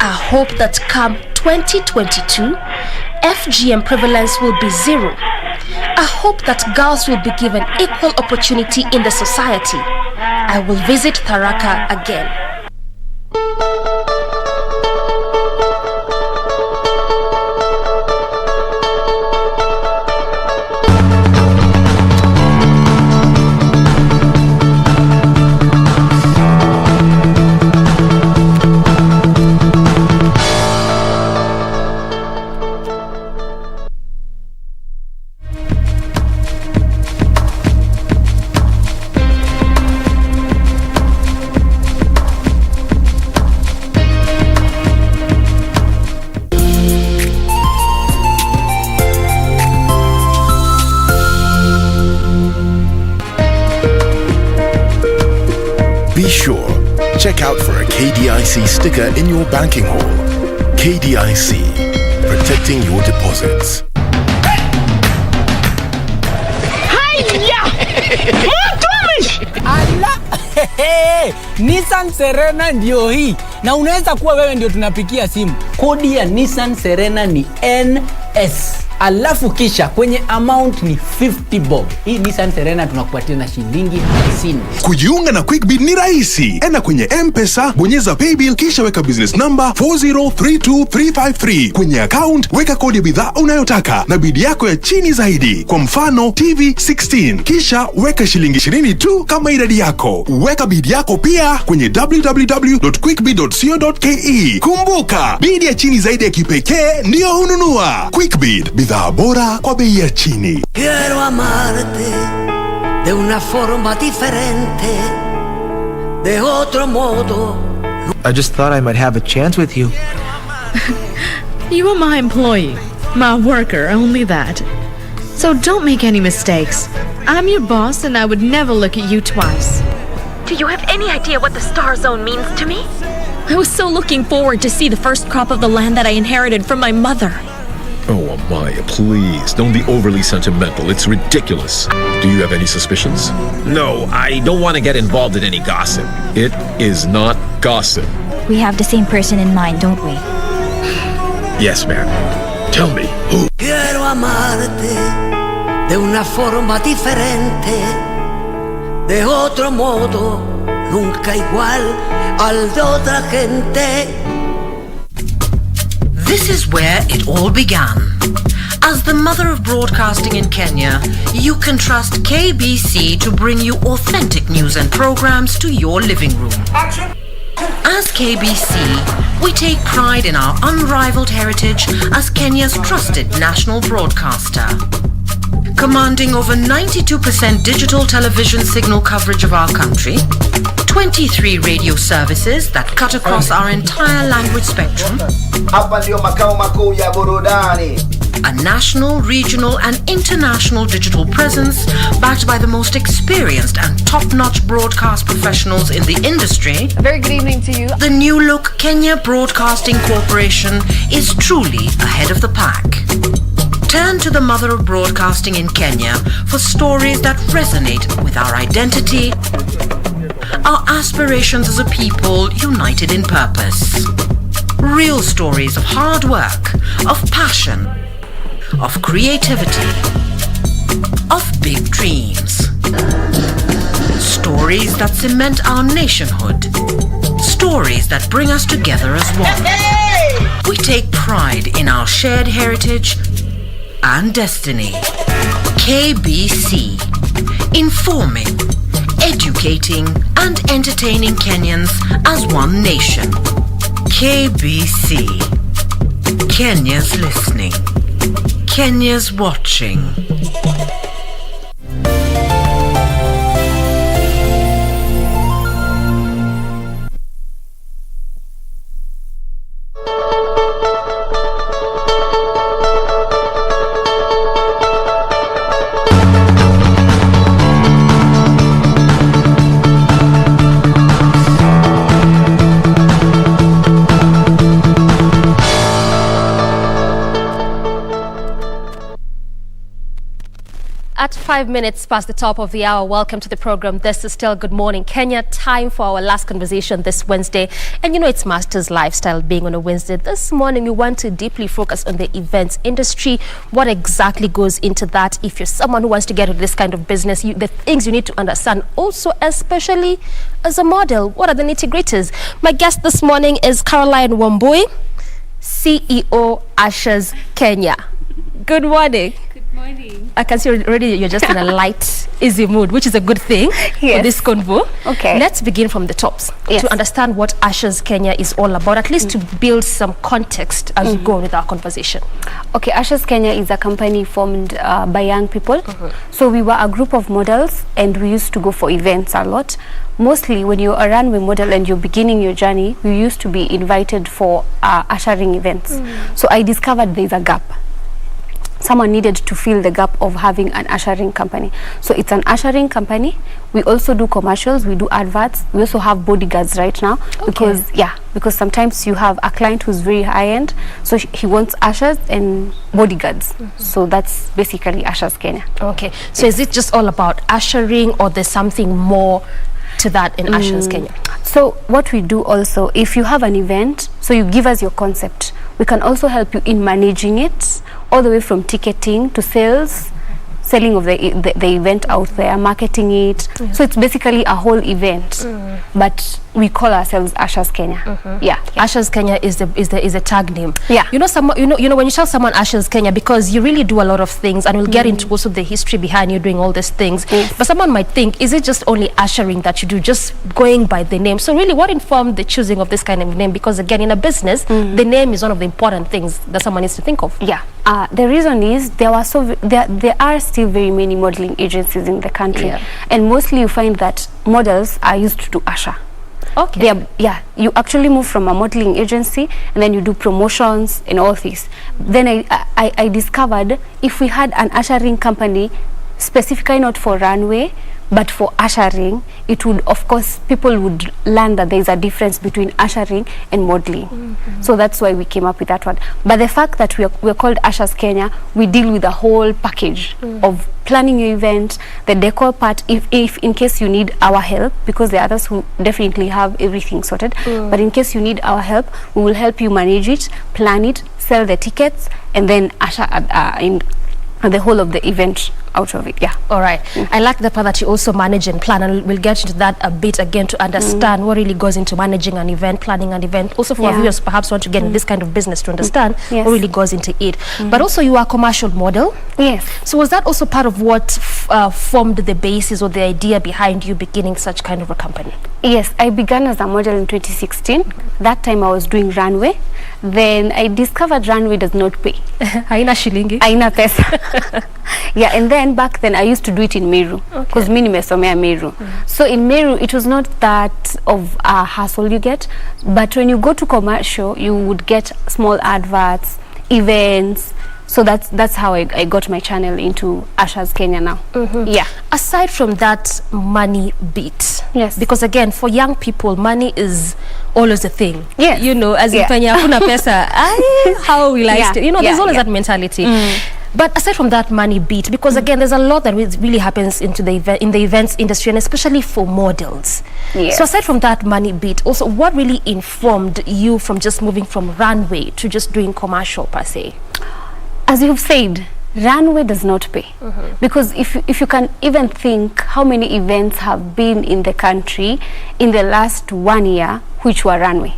[SPEAKER 2] A hope that come 2022, FGM prevalence will be zero. A hope that girls will be given equal opportunity in the society. I will visit Tharaka again.
[SPEAKER 5] Be sure, check out for a KDIC sticker in your banking hall. KDIC, protecting your deposits.
[SPEAKER 22] Haya! Ala! Nissan Serena ndio hii. Na unaweza kuwa wewe ndio tunapikia simu. Kodi ya Nissan Serena ni NS. Alafu kisha kwenye amount ni 50 bob. Hii Nissan Serena tunakupatia na shilingi 50.
[SPEAKER 5] Kujiunga na QuickBid ni rahisi. Enda kwenye M-Pesa, bonyeza paybill kisha weka business number 4032353. Kwenye account weka kodi ya bidhaa unayotaka na bidi yako ya chini zaidi. Kwa mfano TV 16. Kisha weka shilingi 20 tu kama idadi yako. Weka bidi yako pia kwenye www.quickbid.co.ke. Kumbuka, bidi ya chini zaidi ya kipekee ndio hununua. QuickBid, bidhaa bora kwa bei ya chini.
[SPEAKER 23] Quiero amarte de una forma diferente, de otro modo.
[SPEAKER 4] I just thought I might have a chance with you.
[SPEAKER 8] You are my employee, my worker, only that. So don't make any mistakes. I'm your boss and I would never look at you twice.
[SPEAKER 12] Do you have any idea what the star zone means to me? I was so looking forward to see the first crop of the land that I inherited from my mother.
[SPEAKER 14] Oh, Amaya, please, don't be overly sentimental. It's ridiculous. Do you have any suspicions? No, I don't want to get involved in any gossip. It is not gossip.
[SPEAKER 12] We have the same person in mind, don't we?
[SPEAKER 14] Yes, ma'am. Tell me, who?
[SPEAKER 23] Quiero amarte de una forma diferente, de otro modo, nunca igual al de otra gente.
[SPEAKER 15] This is where it all began. As the mother of broadcasting in Kenya, you can trust KBC to bring you authentic news and programs to your living room. As KBC, we take pride in our unrivaled heritage as Kenya's trusted national broadcaster. Commanding over 92% digital television signal coverage of our country, 23 radio services that cut across our entire language spectrum, a national, regional and international digital presence backed by the most experienced and top-notch broadcast professionals in the industry.
[SPEAKER 16] A very good evening to you.
[SPEAKER 15] The new look Kenya Broadcasting Corporation is truly ahead of the pack. Turn to the mother of broadcasting in Kenya for stories that resonate with our identity, our aspirations as a people united in purpose. Real stories of hard work, of passion, of creativity, of big dreams. Stories that cement our nationhood. Stories that bring us together as one. We take pride in our shared heritage and destiny. KBC, informing, educating and entertaining Kenyans as one nation. KBC, Kenya's listening, Kenya's watching.
[SPEAKER 2] At 5 minutes past the top of the hour, welcome to the program. This is still Good Morning Kenya. Time for our last conversation this Wednesday. And you know, it's Master's Lifestyle being on a Wednesday. This morning, we want to deeply focus on the events industry. What exactly goes into that? If you're someone who wants to get into this kind of business, the things you need to understand. Also, especially as a model, what are the nitty-gritties? My guest this morning is Caroline Wambui, CEO Ushers Kenya. Good morning.
[SPEAKER 20] Morning.
[SPEAKER 2] I can see already you're just in a light, easy mood, which is a good thing for this convo.
[SPEAKER 20] Okay.
[SPEAKER 2] Let's begin from the tops to understand what Ushers Kenya is all about, at least to build some context as we go with our conversation.
[SPEAKER 20] Okay, Ushers Kenya is a company formed by young people. So we were a group of models and we used to go for events a lot. Mostly when you're a runway model and you're beginning your journey, we used to be invited for ushering events. So I discovered there's a gap. Someone needed to fill the gap of having an ushering company. So it's an ushering company. We also do commercials, we do adverts. We also have bodyguards right now because sometimes you have a client who's very high-end, so he wants ushers and bodyguards. So that's basically Ushers Kenya.
[SPEAKER 2] Okay, so is it just all about ushering, or there's something more to that in Ushers Kenya?
[SPEAKER 20] So what we do also, if you have an event, so you give us your concept, we can also help you in managing it, all the way from ticketing to sales, selling of the event out there, marketing it. So it's basically a whole event, but we call ourselves Ushers Kenya.
[SPEAKER 2] Ushers Kenya is a tag name.
[SPEAKER 20] Yeah.
[SPEAKER 2] You know when you tell someone Ushers Kenya, because you really do a lot of things, and we'll get into also the history behind you doing all these things. But someone might think, is it just only ushering that you do, just going by the name? So really, what informed the choosing of this kind of name? Because again, in a business, the name is one of the important things that someone needs to think of.
[SPEAKER 20] Yeah. The reason is there are still very many modeling agencies in the country, and mostly you find that models are used to usher.
[SPEAKER 2] Okay.
[SPEAKER 20] You actually move from a modeling agency and then you do promotions and all this. Then I discovered if we had an ushering company, specifically not for runway, but for ushering, it would, of course, people would learn that there is a difference between ushering and modeling. So that's why we came up with that one. But the fact that we're called Ushers Kenya, we deal with the whole package of planning your event, the decor part, if in case you need our help, because there are others who definitely have everything sorted, but in case you need our help, we will help you manage it, plan it, sell the tickets, and then usher in the whole of the event out of it.
[SPEAKER 2] All right. I like the part that you also manage and plan, and we'll get into that a bit again to understand what really goes into managing an event, planning an event. Also for our viewers perhaps want to get in this kind of business to understand what really goes into it. But also you are a commercial model.
[SPEAKER 20] Yes.
[SPEAKER 2] So was that also part of what formed the basis or the idea behind you beginning such kind of a company?
[SPEAKER 20] Yes, I began as a model in 2016. That time I was doing runway. Then I discovered runway does not pay.
[SPEAKER 2] Haina shilingi.
[SPEAKER 20] Haina pesa. And then back then I used to do it in Meru, because mimi nimesomea Meru. So in Meru it was not that of a hassle you get, but when you go to commercial you would get small adverts, events. So that's how I got my channel into Ushers Kenya now.
[SPEAKER 2] Aside from that money bit, because again for young people money is always a thing. You know, as in Kenya hakuna pesa, how will I stay? You know, there's always that mentality. But aside from that money beat, because again, there's a lot that really happens in the events industry, and especially for models. So aside from that money beat, also what really informed you from just moving from runway to just doing commercial per se?
[SPEAKER 20] As you've said, runway does not pay. Because if you can even think how many events have been in the country in the last 1 year, which were runway.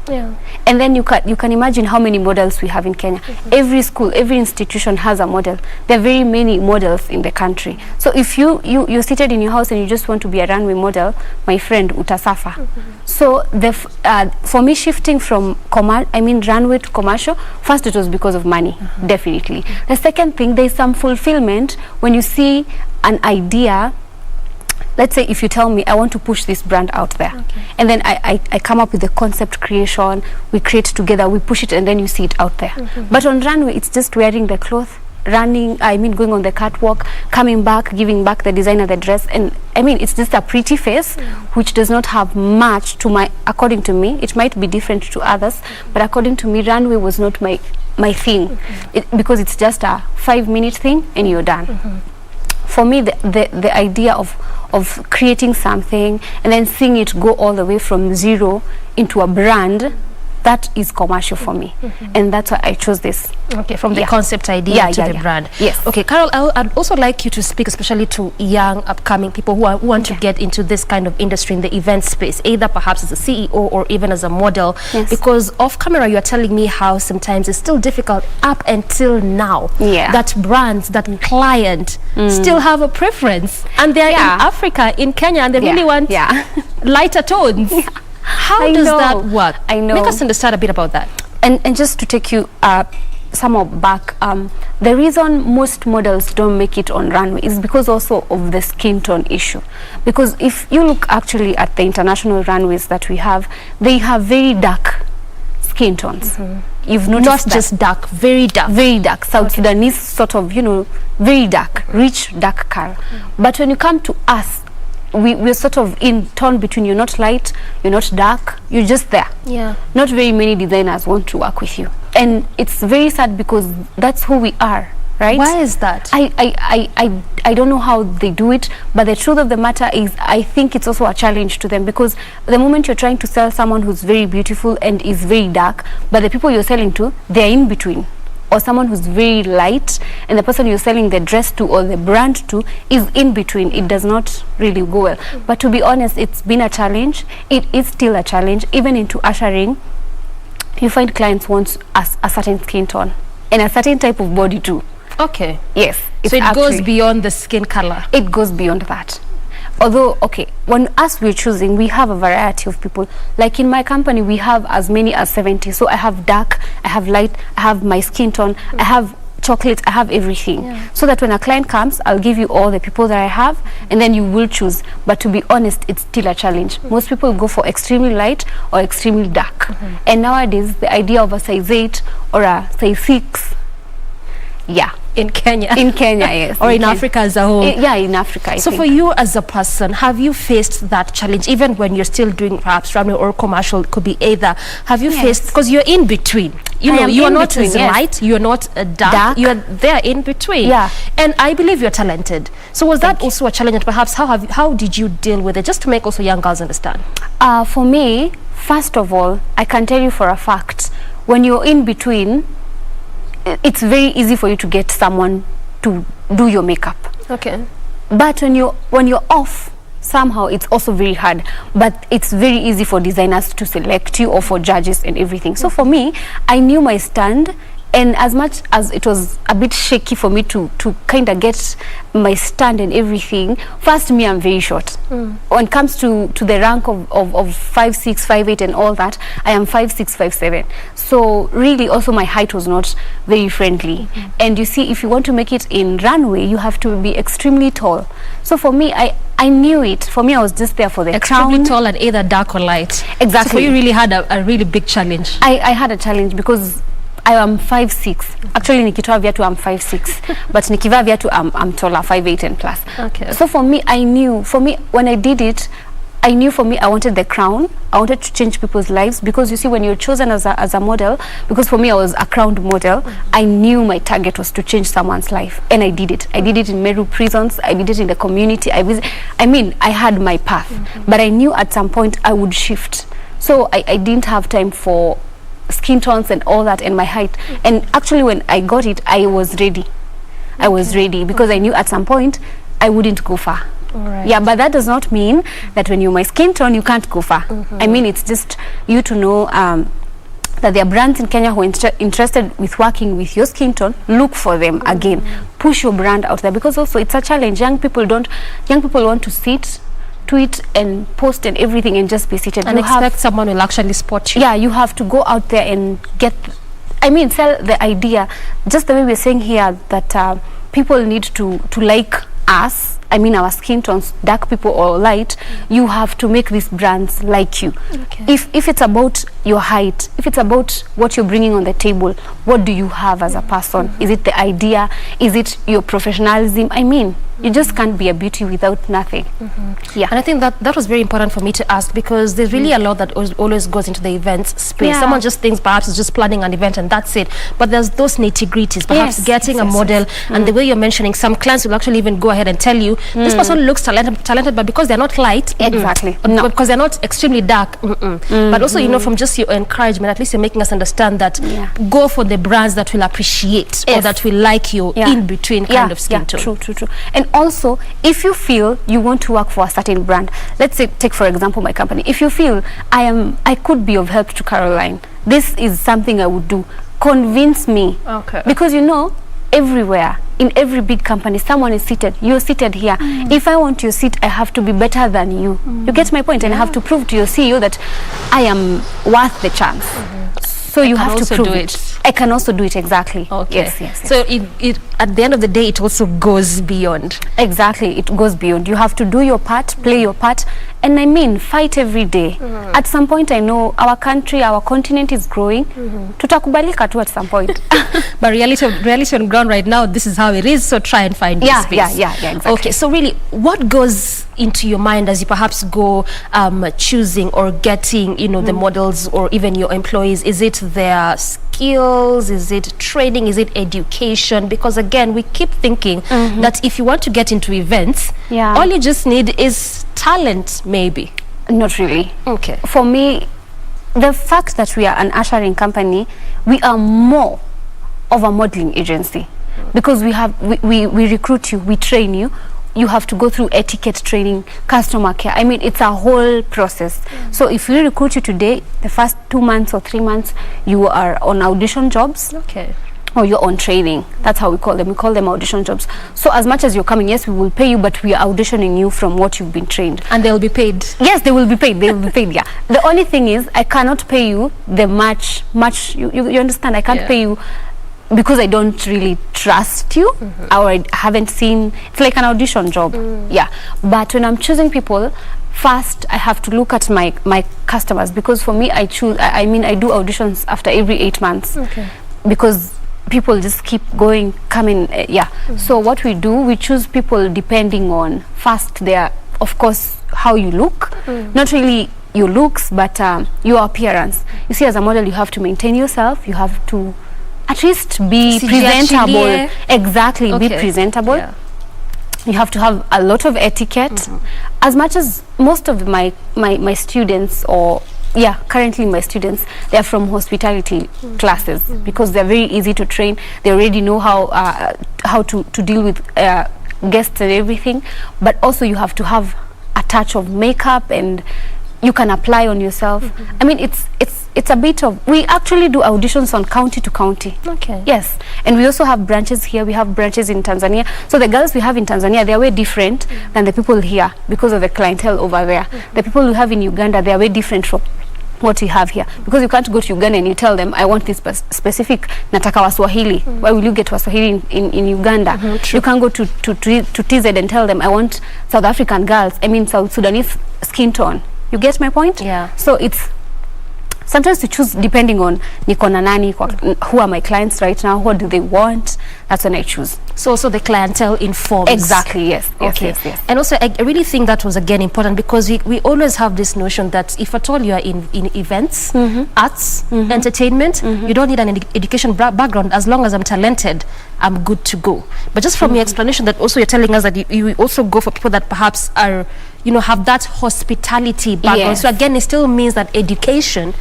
[SPEAKER 20] And then you can imagine how many models we have in Kenya. Every school, every institution has a model. There are very many models in the country. So if you're seated in your house and you just want to be a runway model, my friend, utasafa. So for me shifting from runway to commercial, first it was because of money, definitely. The second thing, there's some fulfillment when you see an idea. Let's say if you tell me I want to push this brand out there, and then I come up with the concept creation, we create together, we push it, and then you see it out there. But on runway, it's just wearing the cloth, running, going on the catwalk, coming back, giving back the designer the dress, and it's just a pretty face, which does not have much according to me. It might be different to others, but according to me, runway was not my thing, because it's just a 5-minute thing and you're done. for me, the idea of creating something and then seeing it go all the way from zero into a brand, that is commercial for me. And that's why I chose this.
[SPEAKER 2] Okay, from the concept idea to the brand.
[SPEAKER 20] Yes.
[SPEAKER 2] Okay, Carol, I'd also like you to speak especially to young upcoming people who want to get into this kind of industry in the event space, either perhaps as a CEO or even as a model.
[SPEAKER 20] Yes.
[SPEAKER 2] Because off camera you're telling me how sometimes it's still difficult up until now that brands, that client still have a preference, and they're in Africa, in Kenya, and they really want lighter tones. How does that work?
[SPEAKER 20] I know.
[SPEAKER 2] Make us understand a bit about that.
[SPEAKER 20] And just to take you somehow back, the reason most models don't make it on runway is because also of the skin tone issue. Because if you look actually at the international runways that we have, they have very dark skin tones. You've noticed
[SPEAKER 2] not just dark, very dark.
[SPEAKER 20] Very dark. South Sudanese sort of, very dark, rich, dark color. But when you come to us, we're sort of in tone between. You're not light, you're not dark, you're just there.
[SPEAKER 2] Yeah.
[SPEAKER 20] Not very many designers want to work with you. And it's very sad because that's who we are, right?
[SPEAKER 2] Why is that?
[SPEAKER 20] I don't know how they do it, but the truth of the matter is I think it's also a challenge to them, because the moment you're trying to sell someone who's very beautiful and is very dark, but the people you're selling to, they're in between. Or someone who's very light and the person you're selling the dress to or the brand to is in between, it does not really go well. But to be honest, it's been a challenge. It is still a challenge. Even into ushering, you find clients want a certain skin tone and a certain type of body too.
[SPEAKER 2] Okay.
[SPEAKER 20] Yes.
[SPEAKER 2] So it goes beyond the skin color.
[SPEAKER 20] It goes beyond that. Although, okay, when us we're choosing, we have a variety of people. Like in my company, we have as many as 70. So I have dark, I have light, I have my skin tone, I have chocolate, I have everything. So that when a client comes, I'll give you all the people that I have, and then you will choose. But to be honest, it's still a challenge. Most people go for extremely light or extremely dark. And nowadays, the idea of a size 8 or a size 6,
[SPEAKER 2] in Kenya.
[SPEAKER 20] In Kenya, yes.
[SPEAKER 2] Or in Africa as a whole.
[SPEAKER 20] In Africa, I
[SPEAKER 2] so
[SPEAKER 20] think.
[SPEAKER 2] for you as a person, have you faced that challenge, even when you're still doing perhaps runway or commercial? It could be either. Have you faced, because you're in between. You are not as light, you're not dark, you're there in between. And I believe you're talented. So was that also a challenge, and perhaps how did you deal with it, just to make also young girls understand?
[SPEAKER 20] For me, first of all, I can tell you for a fact, when you're in between, it's very easy for you to get someone to do your makeup.
[SPEAKER 2] Okay.
[SPEAKER 20] But when you're off, somehow it's also very hard. But it's very easy for designers to select you or for judges and everything. So for me, I knew my stand, and as much as it was a bit shaky for me to kind of get my stand and everything, first, me, I'm very short. When it comes to the rank of 5'6", 5'8", and all that, I am 5'6", 5'7". So really also my height was not very friendly. And you see, if you want to make it in runway, you have to be extremely tall. So for me, I knew it. For me, I was just there for the
[SPEAKER 2] extremely
[SPEAKER 20] crown.
[SPEAKER 2] tall and either dark or light.
[SPEAKER 20] Exactly.
[SPEAKER 2] So you really had a really big challenge.
[SPEAKER 20] I had a challenge because I am 5'6". Actually, nikitoa viatu I'm 5'6", but nikivaa viatu I'm taller, 5'8" and plus.
[SPEAKER 2] Okay.
[SPEAKER 20] So for me, I knew. For me, when I did it, I knew for me I wanted the crown. I wanted to change people's lives, because you see, when you're chosen as a model, because for me I was a crowned model, I knew my target was to change someone's life, and I did it. I did it in Meru prisons. I did it in the community. I had my path, but I knew at some point I would shift. So I didn't have time for skin tones and all that and my height. And actually when I got it, I was ready. I was ready because I knew at some point I wouldn't go far.
[SPEAKER 2] Right.
[SPEAKER 20] Yeah, but that does not mean that when you're my skin tone you can't go far. I mean, it's just you to know that there are brands in Kenya who are interested with working with your skin tone. Look for them again. Push your brand out there, because also it's a challenge. Young people want to sit, tweet and post and everything and just be seated
[SPEAKER 2] and expect someone will actually spot you.
[SPEAKER 20] Yeah, you have to go out there and sell the idea, just the way we're saying here, that people need to like us I mean our skin tones, dark people or light, you have to make these brands like you. If it's about your height, if it's about what you're bringing on the table, what do you have as a person? Is it the idea? Is it your professionalism? I mean, you just can't be a beauty without nothing. Yeah.
[SPEAKER 2] And I think that was very important for me to ask, because there's really a lot that always goes into the events space.
[SPEAKER 20] Yeah.
[SPEAKER 2] Someone just thinks perhaps it's just planning an event and that's it. But there's those nitty-gritties, perhaps getting a model. And the way you're mentioning, some clients will actually even go ahead and tell you, this person looks talented, but because they're not light,
[SPEAKER 20] no,
[SPEAKER 2] because they're not extremely dark, but also, you know, from just your encouragement, at least you're making us understand that go for the brands that will appreciate or that will like your in-between kind of skin tone.
[SPEAKER 20] True. And also, if you feel you want to work for a certain brand, let's say, take for example my company, if you feel I could be of help to Caroline, this is something I would do, convince me. Because you know, everywhere, in every big company, someone is seated. You're seated here. If I want your seat, I have to be better than you. You get my point? And I have to prove to your CEO that I am worth the chance. So you have to prove it. I can also do it, exactly. Yes.
[SPEAKER 2] So it at the end of the day, it also goes beyond.
[SPEAKER 20] Exactly, it goes beyond. You have to do your part, play your part, and I mean, fight every day. At some point, I know our country, our continent is growing. Tutakubalika tu at some point.
[SPEAKER 2] But reality on ground right now, this is how it is. So try and find your space.
[SPEAKER 20] Yeah, exactly.
[SPEAKER 2] Okay, so really, what goes into your mind as you perhaps go choosing or getting, you know, the models or even your employees? Is it their skills? Is it training? Is it education? Because again, we keep thinking that if you want to get into events, all you just need is talent, maybe.
[SPEAKER 20] Not really.
[SPEAKER 2] Okay.
[SPEAKER 20] For me, the fact that we are an ushering company, we are more of a modeling agency, because we recruit you, we train you. You have to go through etiquette training, customer care. I mean, it's a whole process. So if we recruit you today, the first 2 months or 3 months, you are on audition jobs. Or you're on training. That's how we call them. We call them audition jobs. So as much as you're coming, yes, we will pay you, but we are auditioning you from what you've been trained.
[SPEAKER 2] And they'll be paid?
[SPEAKER 20] Yes, they will be paid. They will be paid, yeah. The only thing is, I cannot pay you the much, you understand? I can't pay you because I don't really trust you, or I haven't seen. It's like an audition job. Yeah. But when I'm choosing people, first I have to look at my customers, because for me, I do auditions after every 8 months. Because people just keep coming. So what we do, we choose people depending on, first, their, of course, how you look. Not really your looks, but your appearance. You see, as a model, you have to maintain yourself. You have to at least be presentable. Exactly, be presentable. You have to have a lot of etiquette. As much as most of my students, or currently my students, they're from hospitality classes, because they're very easy to train. They already know how to deal with guests and everything. But also you have to have a touch of makeup, and you can apply on yourself. I mean, it's a bit of, we actually do auditions on county to county. Yes. And we also have branches here. We have branches in Tanzania. So the girls we have in Tanzania, they're way different than the people here, because of the clientele over there. The people we have in Uganda, they're way different from what we have here, because you can't go to Uganda and you tell them, I want this specific, nataka Waswahili. Why will you get Waswahili in Uganda? You can't go to TZ and tell them, I want South African girls, I mean South Sudanese skin tone. You get my point? So it's sometimes to choose depending on niko na nani, who are my clients right now, what do they want. That's when I choose.
[SPEAKER 2] So also the clientele informs.
[SPEAKER 20] Exactly, yes. Yes.
[SPEAKER 2] And also I really think that was again important, because we always have this notion that if at all you are in events, arts, entertainment, you don't need an education background. As long as I'm talented, I'm good to go. But just from your explanation, that also you're telling us that you also go for people that perhaps are, you know, have that hospitality background. So again, it still means that education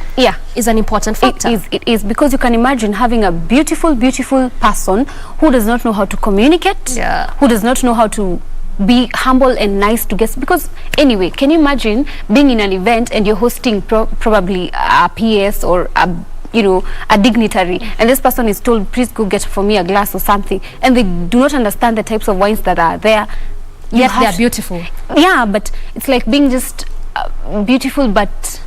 [SPEAKER 2] is an important factor.
[SPEAKER 20] It is, because you can imagine having a beautiful person who does not know how to communicate, who does not know how to be humble and nice to guests. Because anyway, can you imagine being in an event and you're hosting probably a PS or a dignitary, and this person is told, please go get for me a glass or something, and they do not understand the types of wines that are there.
[SPEAKER 2] Yet they are beautiful.
[SPEAKER 20] Yeah, but it's like being just beautiful, but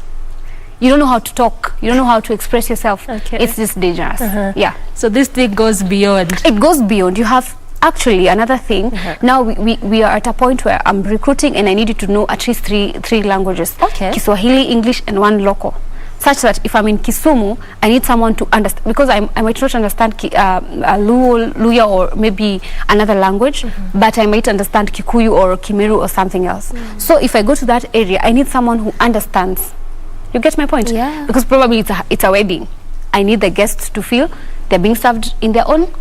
[SPEAKER 20] you don't know how to talk. You don't know how to express yourself. It's just dangerous. Yeah.
[SPEAKER 2] So this thing goes beyond.
[SPEAKER 20] It goes beyond. You have actually another thing, now we are at a point where I'm recruiting and I need you to know at least three languages.
[SPEAKER 2] Okay.
[SPEAKER 20] Kiswahili, English, and one local. Such that if I'm in Kisumu, I need someone to understand, because I might not understand Luya or maybe another language, but I might understand Kikuyu or Kimeru or something else. So if I go to that area, I need someone who understands. You get my point?
[SPEAKER 2] Yeah.
[SPEAKER 20] Because probably it's a wedding. I need the guests to feel they're being served in their own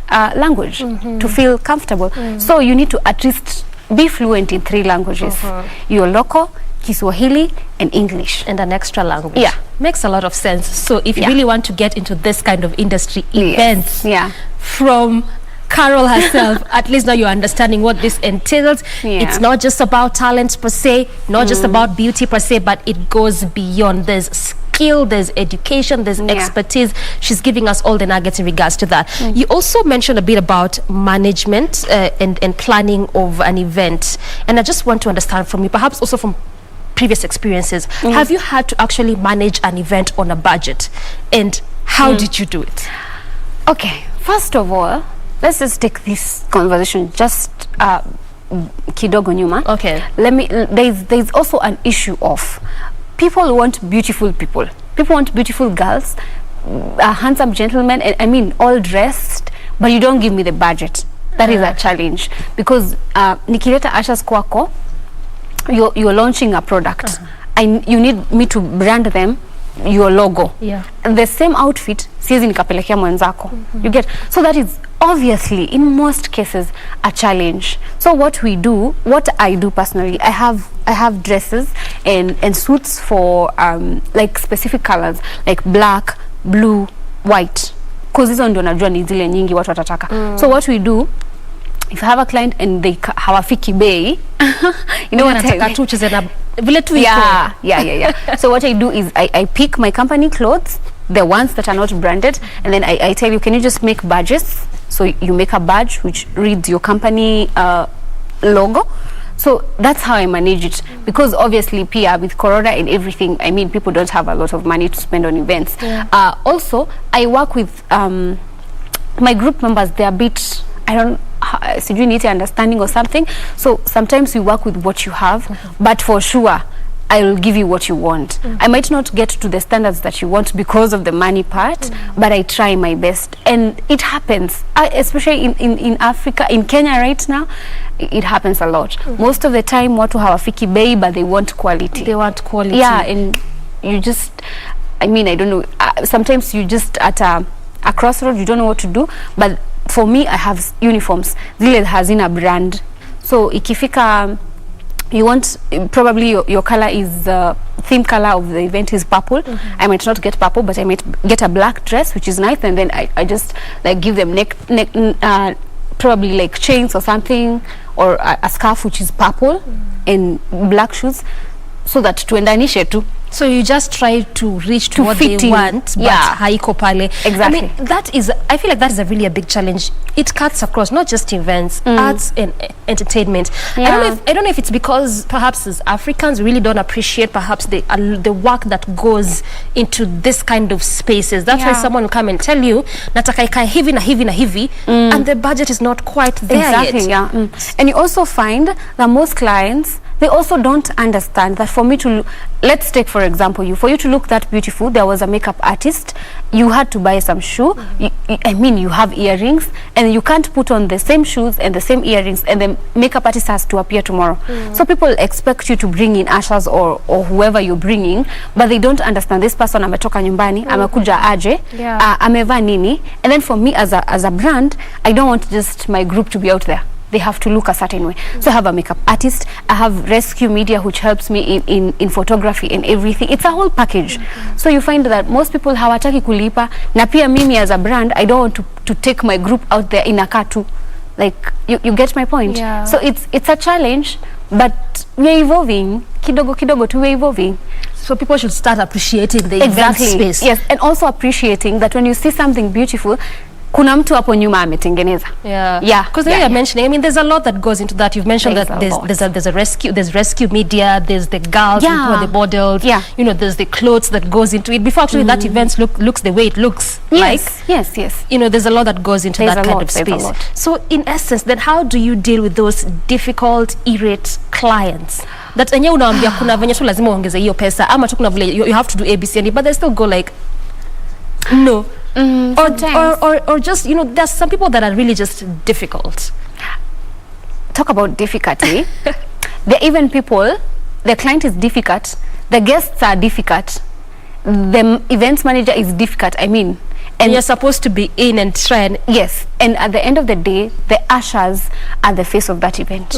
[SPEAKER 20] language, to feel comfortable. So you need to at least be fluent in 3 languages. Your local, Kiswahili, and English.
[SPEAKER 2] And an extra language.
[SPEAKER 20] Yeah.
[SPEAKER 2] Makes a lot of sense. So if you really want to get into this kind of industry, events, from Carol herself, at least now you're understanding what this entails. It's not just about talent per se, not just about beauty per se, but it goes beyond. There's skill, there's education, there's expertise. She's giving us all the nuggets in regards to that. You also mentioned a bit about management and planning of an event. And I just want to understand from you, perhaps also from previous experiences, have you had to actually manage an event on a budget? And how did you do it?
[SPEAKER 20] Okay, first of all, let's just take this conversation just kidogo nyuma.
[SPEAKER 2] Okay.
[SPEAKER 20] There's also an issue of people want beautiful people. People want beautiful girls, handsome gentlemen, and I mean all dressed, but you don't give me the budget. That is a challenge, because nikileta ashas kwako, you're launching a product. You need me to brand them your logo. The same outfit siwezi nikapelekea mwenzako. You get? So that is obviously in most cases a challenge. So what I do personally, I have dresses and suits for like specific colors, like black, blue, white, because hizo ndio najua ni zile nyingi watu watataka. So what we do, if I have a client and they hawafiki bei, you know what I so what I do is I pick my company clothes, the ones that are not branded, and then I tell you, can you just make badges? So you make a badge which reads your company logo. So that's how I manage it, because obviously PR with Corona and everything, I mean, people don't have a lot of money to spend on events. Also, I work with my group members. They're a bit, so you need understanding or something. So sometimes we work with what you have, but for sure I will give you what you want. I might not get to the standards that you want because of the money part, but I try my best, and it happens, especially in Africa, in Kenya right now. It happens a lot. Most of the time watu hawafiki bei, but they want quality.
[SPEAKER 2] They want quality.
[SPEAKER 20] Yeah, and you just, I mean, I don't know, sometimes you just at a crossroad, you don't know what to do. But for me, I have uniforms. Zile hazina brand. So ikifika, you want, probably your color is theme color of the event is purple. I might not get purple, but I might get a black dress, which is nice, and then I just like give them probably like chains or something, or a scarf which is purple, and black shoes, so that tuendanishe tu.
[SPEAKER 2] So you just try to reach to what they want, but haiko pale.
[SPEAKER 20] Exactly.
[SPEAKER 2] I mean, I feel like that is really a big challenge. It cuts across not just events, arts and entertainment. I don't know if it's because perhaps as Africans we really don't appreciate perhaps the work that goes into this kind of spaces. That's why someone will come and tell you, nataka ikae hivi na hivi na hivi, and the budget is not quite there yet.
[SPEAKER 20] And you also find that most clients, they also don't understand that for me to, let's take for example, for you to look that beautiful, there was a makeup artist, you had to buy some shoe, I mean, you have earrings, and you can't put on the same shoes and the same earrings, and the makeup artist has to appear tomorrow. So people expect you to bring in ushers or whoever you're bringing, but they don't understand this person ametoka nyumbani, amekuja aje, ameva nini. And then for me as a brand, I don't want just my group to be out there. They have to look a certain way. So I have a makeup artist, I have rescue media which helps me in photography and everything. It's a whole package. So you find that most people hawataki kulipa, na pia mimi as a brand, I don't want to take my group out there in a car too. Like, you get my point? So it's a challenge, but we're evolving. Kidogo kidogo tu, we're evolving.
[SPEAKER 2] So people should start appreciating the event space.
[SPEAKER 20] Yes, and also appreciating that when you see something beautiful, kuna mtu hapo nyuma ametengeneza.
[SPEAKER 2] Yeah. Because you're mentioning, I mean, there's a lot that goes into that. You've mentioned that there's rescue media, there's the girls who are the models, you know, there's the clothes that goes into it before actually that event looks the way it looks.
[SPEAKER 20] Yes.
[SPEAKER 2] You know, there's a lot that goes into that kind of space. So in essence, then how do you deal with those difficult, irate clients? That enye unaambia kuna venye tu lazima uongeze hiyo pesa ama tu kuna vile you have to do ABCD, but they still go like no. Or just, you know, there's some people that are really just difficult.
[SPEAKER 20] Talk about difficulty. There are even people, the client is difficult, the guests are difficult, the events manager is difficult, I mean.
[SPEAKER 2] And you're supposed to be in and trend.
[SPEAKER 20] Yes, and at the end of the day, the ushers are the face of that event.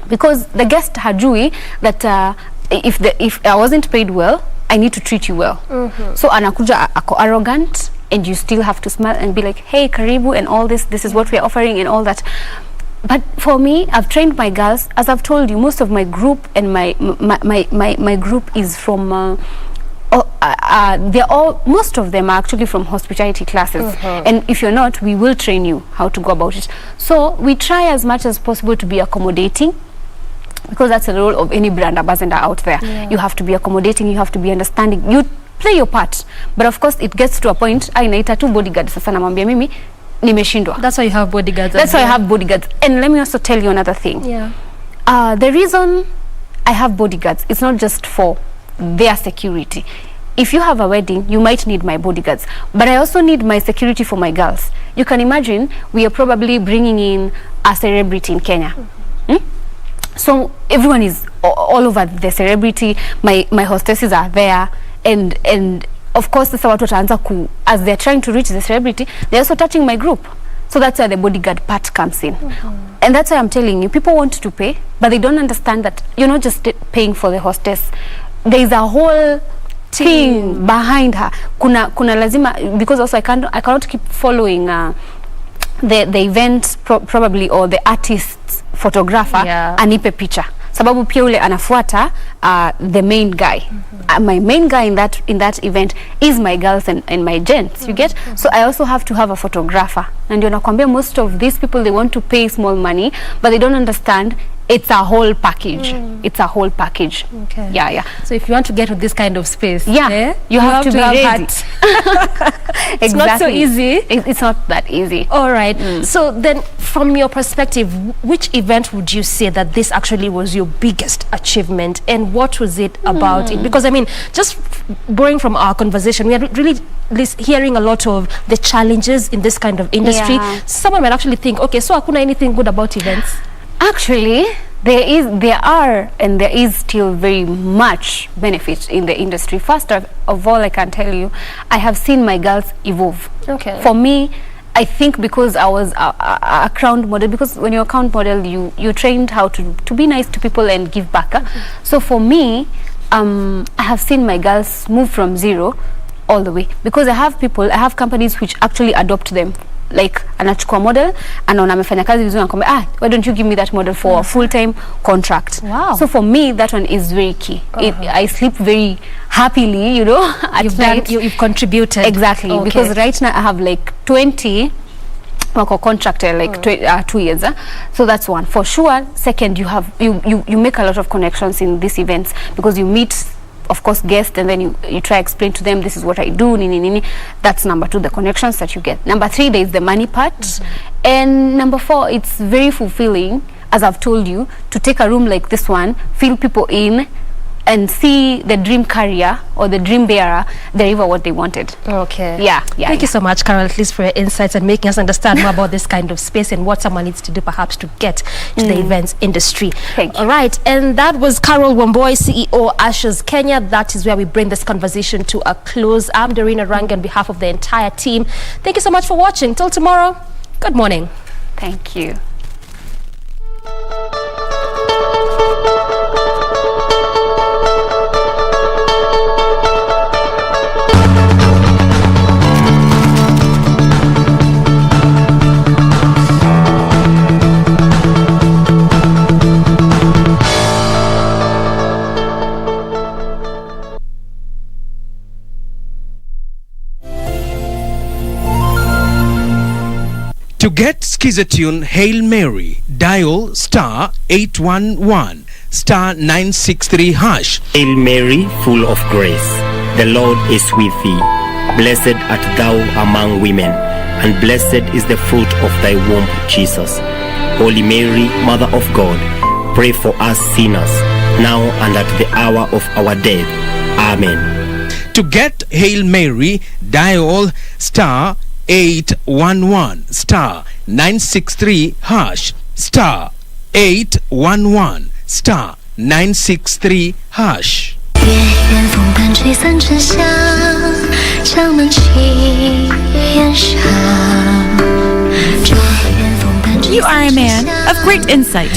[SPEAKER 20] Because the guest hajui that if I wasn't paid well, I need to treat you well. So anakuja ako arrogant, and you still have to smile and be like, hey, karibu, and all this is what we're offering and all that. But for me, I've trained my girls, as I've told you, most of my group and my group is from most of them are actually from hospitality classes. And if you're not, we will train you how to go about it. So we try as much as possible to be accommodating, because that's the role of any brand ambassador out there. You have to be accommodating, you have to be understanding, you play your part. But of course it gets to a point, naita tu bodyguard sasa namwambia mimi nimeshindwa.
[SPEAKER 2] That's why you have bodyguards.
[SPEAKER 20] That's why I have bodyguards. And let me also tell you another thing. The reason I have bodyguards, it's not just for their security. If you have a wedding, you might need my bodyguards, but I also need my security for my girls. You can imagine we are probably bringing in a celebrity in Kenya. So everyone is all over the celebrity. My hostesses are there, and of course the watu wataanza as they're trying to reach the celebrity, they're also touching my group. So that's where the bodyguard part comes in. And that's why I'm telling you, people want to pay, but they don't understand that you're not just paying for the hostess. There's a whole thing behind her. Kuna lazima, because also I cannot keep following the event probably, or the artist's photographer anipe picha, sababu pia ule anafuata the main guy. My main guy in that event is my girls and my gents, you get. So I also have to have a photographer, and ndio nakwambia most of these people, they want to pay small money, but they don't understand it's a whole package. It's a whole package.
[SPEAKER 2] Okay.
[SPEAKER 20] Yeah.
[SPEAKER 2] So if you want to get to this kind of space,
[SPEAKER 20] you have to be ready.
[SPEAKER 2] It's not so easy.
[SPEAKER 20] It's not that easy.
[SPEAKER 2] All right. So then, from your perspective, which event would you say that this actually was your biggest achievement, and what was it about it? Because I mean, just borrowing from our conversation, we are really hearing a lot of the challenges in this kind of industry. Someone might actually think, okay, so hakuna anything good about events.
[SPEAKER 20] Actually, there is still very much benefit in the industry. First of all, I can tell you, I have seen my girls evolve.
[SPEAKER 2] Okay.
[SPEAKER 20] For me, I think because I was a crown model, because when you're a crown model, you trained how to be nice to people and give back. So for me, I have seen my girls move from zero all the way, because I have companies which actually adopt them. Like anachukua model, anaona amefanya kazi vizuri, anakwambia why don't you give me that model for a full-time contract?
[SPEAKER 2] Wow.
[SPEAKER 20] So for me, that one is very key. I sleep very happily, you know, at night.
[SPEAKER 2] You've contributed.
[SPEAKER 20] Exactly. Because right now I have like 20 wako contracted, like 2 years. So that's one. For sure. Second, you make a lot of connections in these events, because you meet, of course, guests, and then you try to explain to them, this is what I do, nini. That's number 2, the connections that you get. Number 3, there is the money part. And number 4, it's very fulfilling, as I've told you, to take a room like this one, fill people in, and see the dream carrier or the dream bearer deliver what they wanted.
[SPEAKER 2] Okay.
[SPEAKER 20] Yeah.
[SPEAKER 2] Thank you so much, Carol, at least for your insights and making us understand more about this kind of space and what someone needs to do perhaps to get to the events industry.
[SPEAKER 20] Thank you.
[SPEAKER 2] All right. And that was Carol Wamboi, CEO Ushers Kenya. That is where we bring this conversation to a close. I'm Dorina Rangi on behalf of the entire team. Thank you so much for watching. Till tomorrow, good morning.
[SPEAKER 20] Thank you.
[SPEAKER 21] To get Skizatune Hail Mary, dial star 811 star 963 hash.
[SPEAKER 7] Hail Mary, full of grace, the Lord is with thee. Blessed art thou among women, and blessed is the fruit of thy womb, Jesus. Holy Mary, Mother of God, pray for us sinners, now and at the hour of our death. Amen.
[SPEAKER 21] To get Hail Mary, dial star 811 star 963 hash, star 811 star 963 hash.
[SPEAKER 9] You are a man of great insight.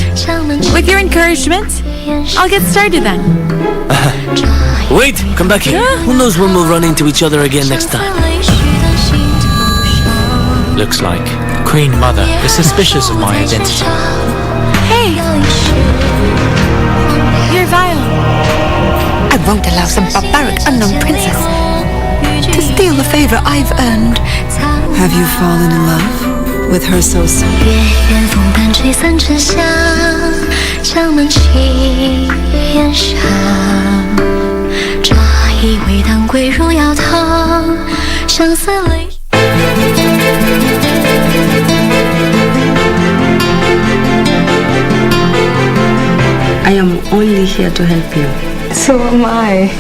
[SPEAKER 9] With your encouragement, I'll get started then.
[SPEAKER 16] Wait, come back here. Who knows when we'll run into each other again next time?
[SPEAKER 4] Looks like Queen Mother is suspicious of my identity.
[SPEAKER 9] Hey! You're vile.
[SPEAKER 17] I won't allow some barbaric unknown princess to steal the favor I've earned.
[SPEAKER 18] Have you fallen in love with her so soon?
[SPEAKER 27] I am only here to help you.
[SPEAKER 28] So am I.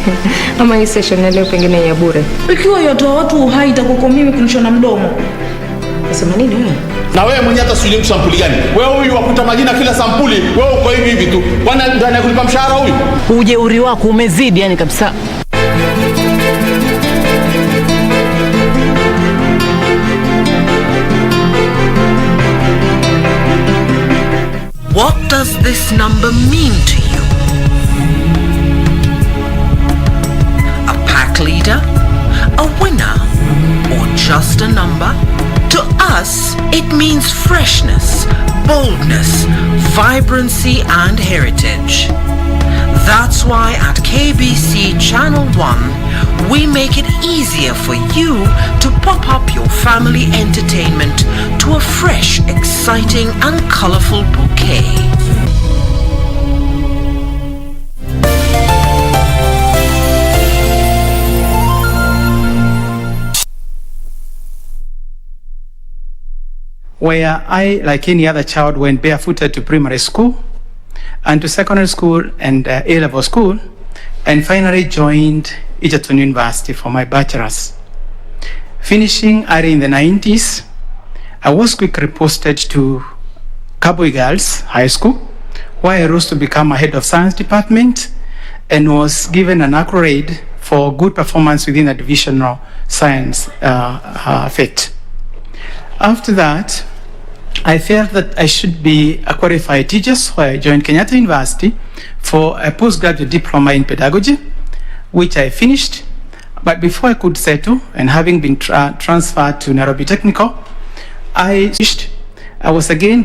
[SPEAKER 28] Ama hii session ya leo pengine ya bure.
[SPEAKER 29] Ikiwa yotoa watu uhai itakuwa mimi kunishona mdomo.
[SPEAKER 28] Nasema nini wewe?
[SPEAKER 30] Na wewe mwenyewe hata sijui sampuli gani. Wewe huyu wakuta majina kila sampuli, wewe uko hivi hivi tu. Bwana ndio anakulipa mshahara huyu?
[SPEAKER 27] Ujeuri wako umezidi yani kabisa.
[SPEAKER 15] What does this number mean to you? A pack leader? A winner? Or just a number? To us, it means freshness, boldness, vibrancy and heritage. That's why at KBC Channel 1, we make it easier for you to pop up your family entertainment to a fresh, exciting and colorful bouquet.
[SPEAKER 31] Where I, like any other child, went barefooted to primary school and to secondary school and A-level school, and finally joined Egerton University for my bachelor's. Finishing early in the 90s, I was quickly posted to Cowboy Girls High School, where I rose to become a head of science department and was given an accolade for good performance within the divisional science fit. After that, I felt that I should be a qualified teacher, so I joined Kenyatta University for a postgraduate diploma in pedagogy, which I finished. But before I could settle, and having been transferred to Nairobi Technical, I was again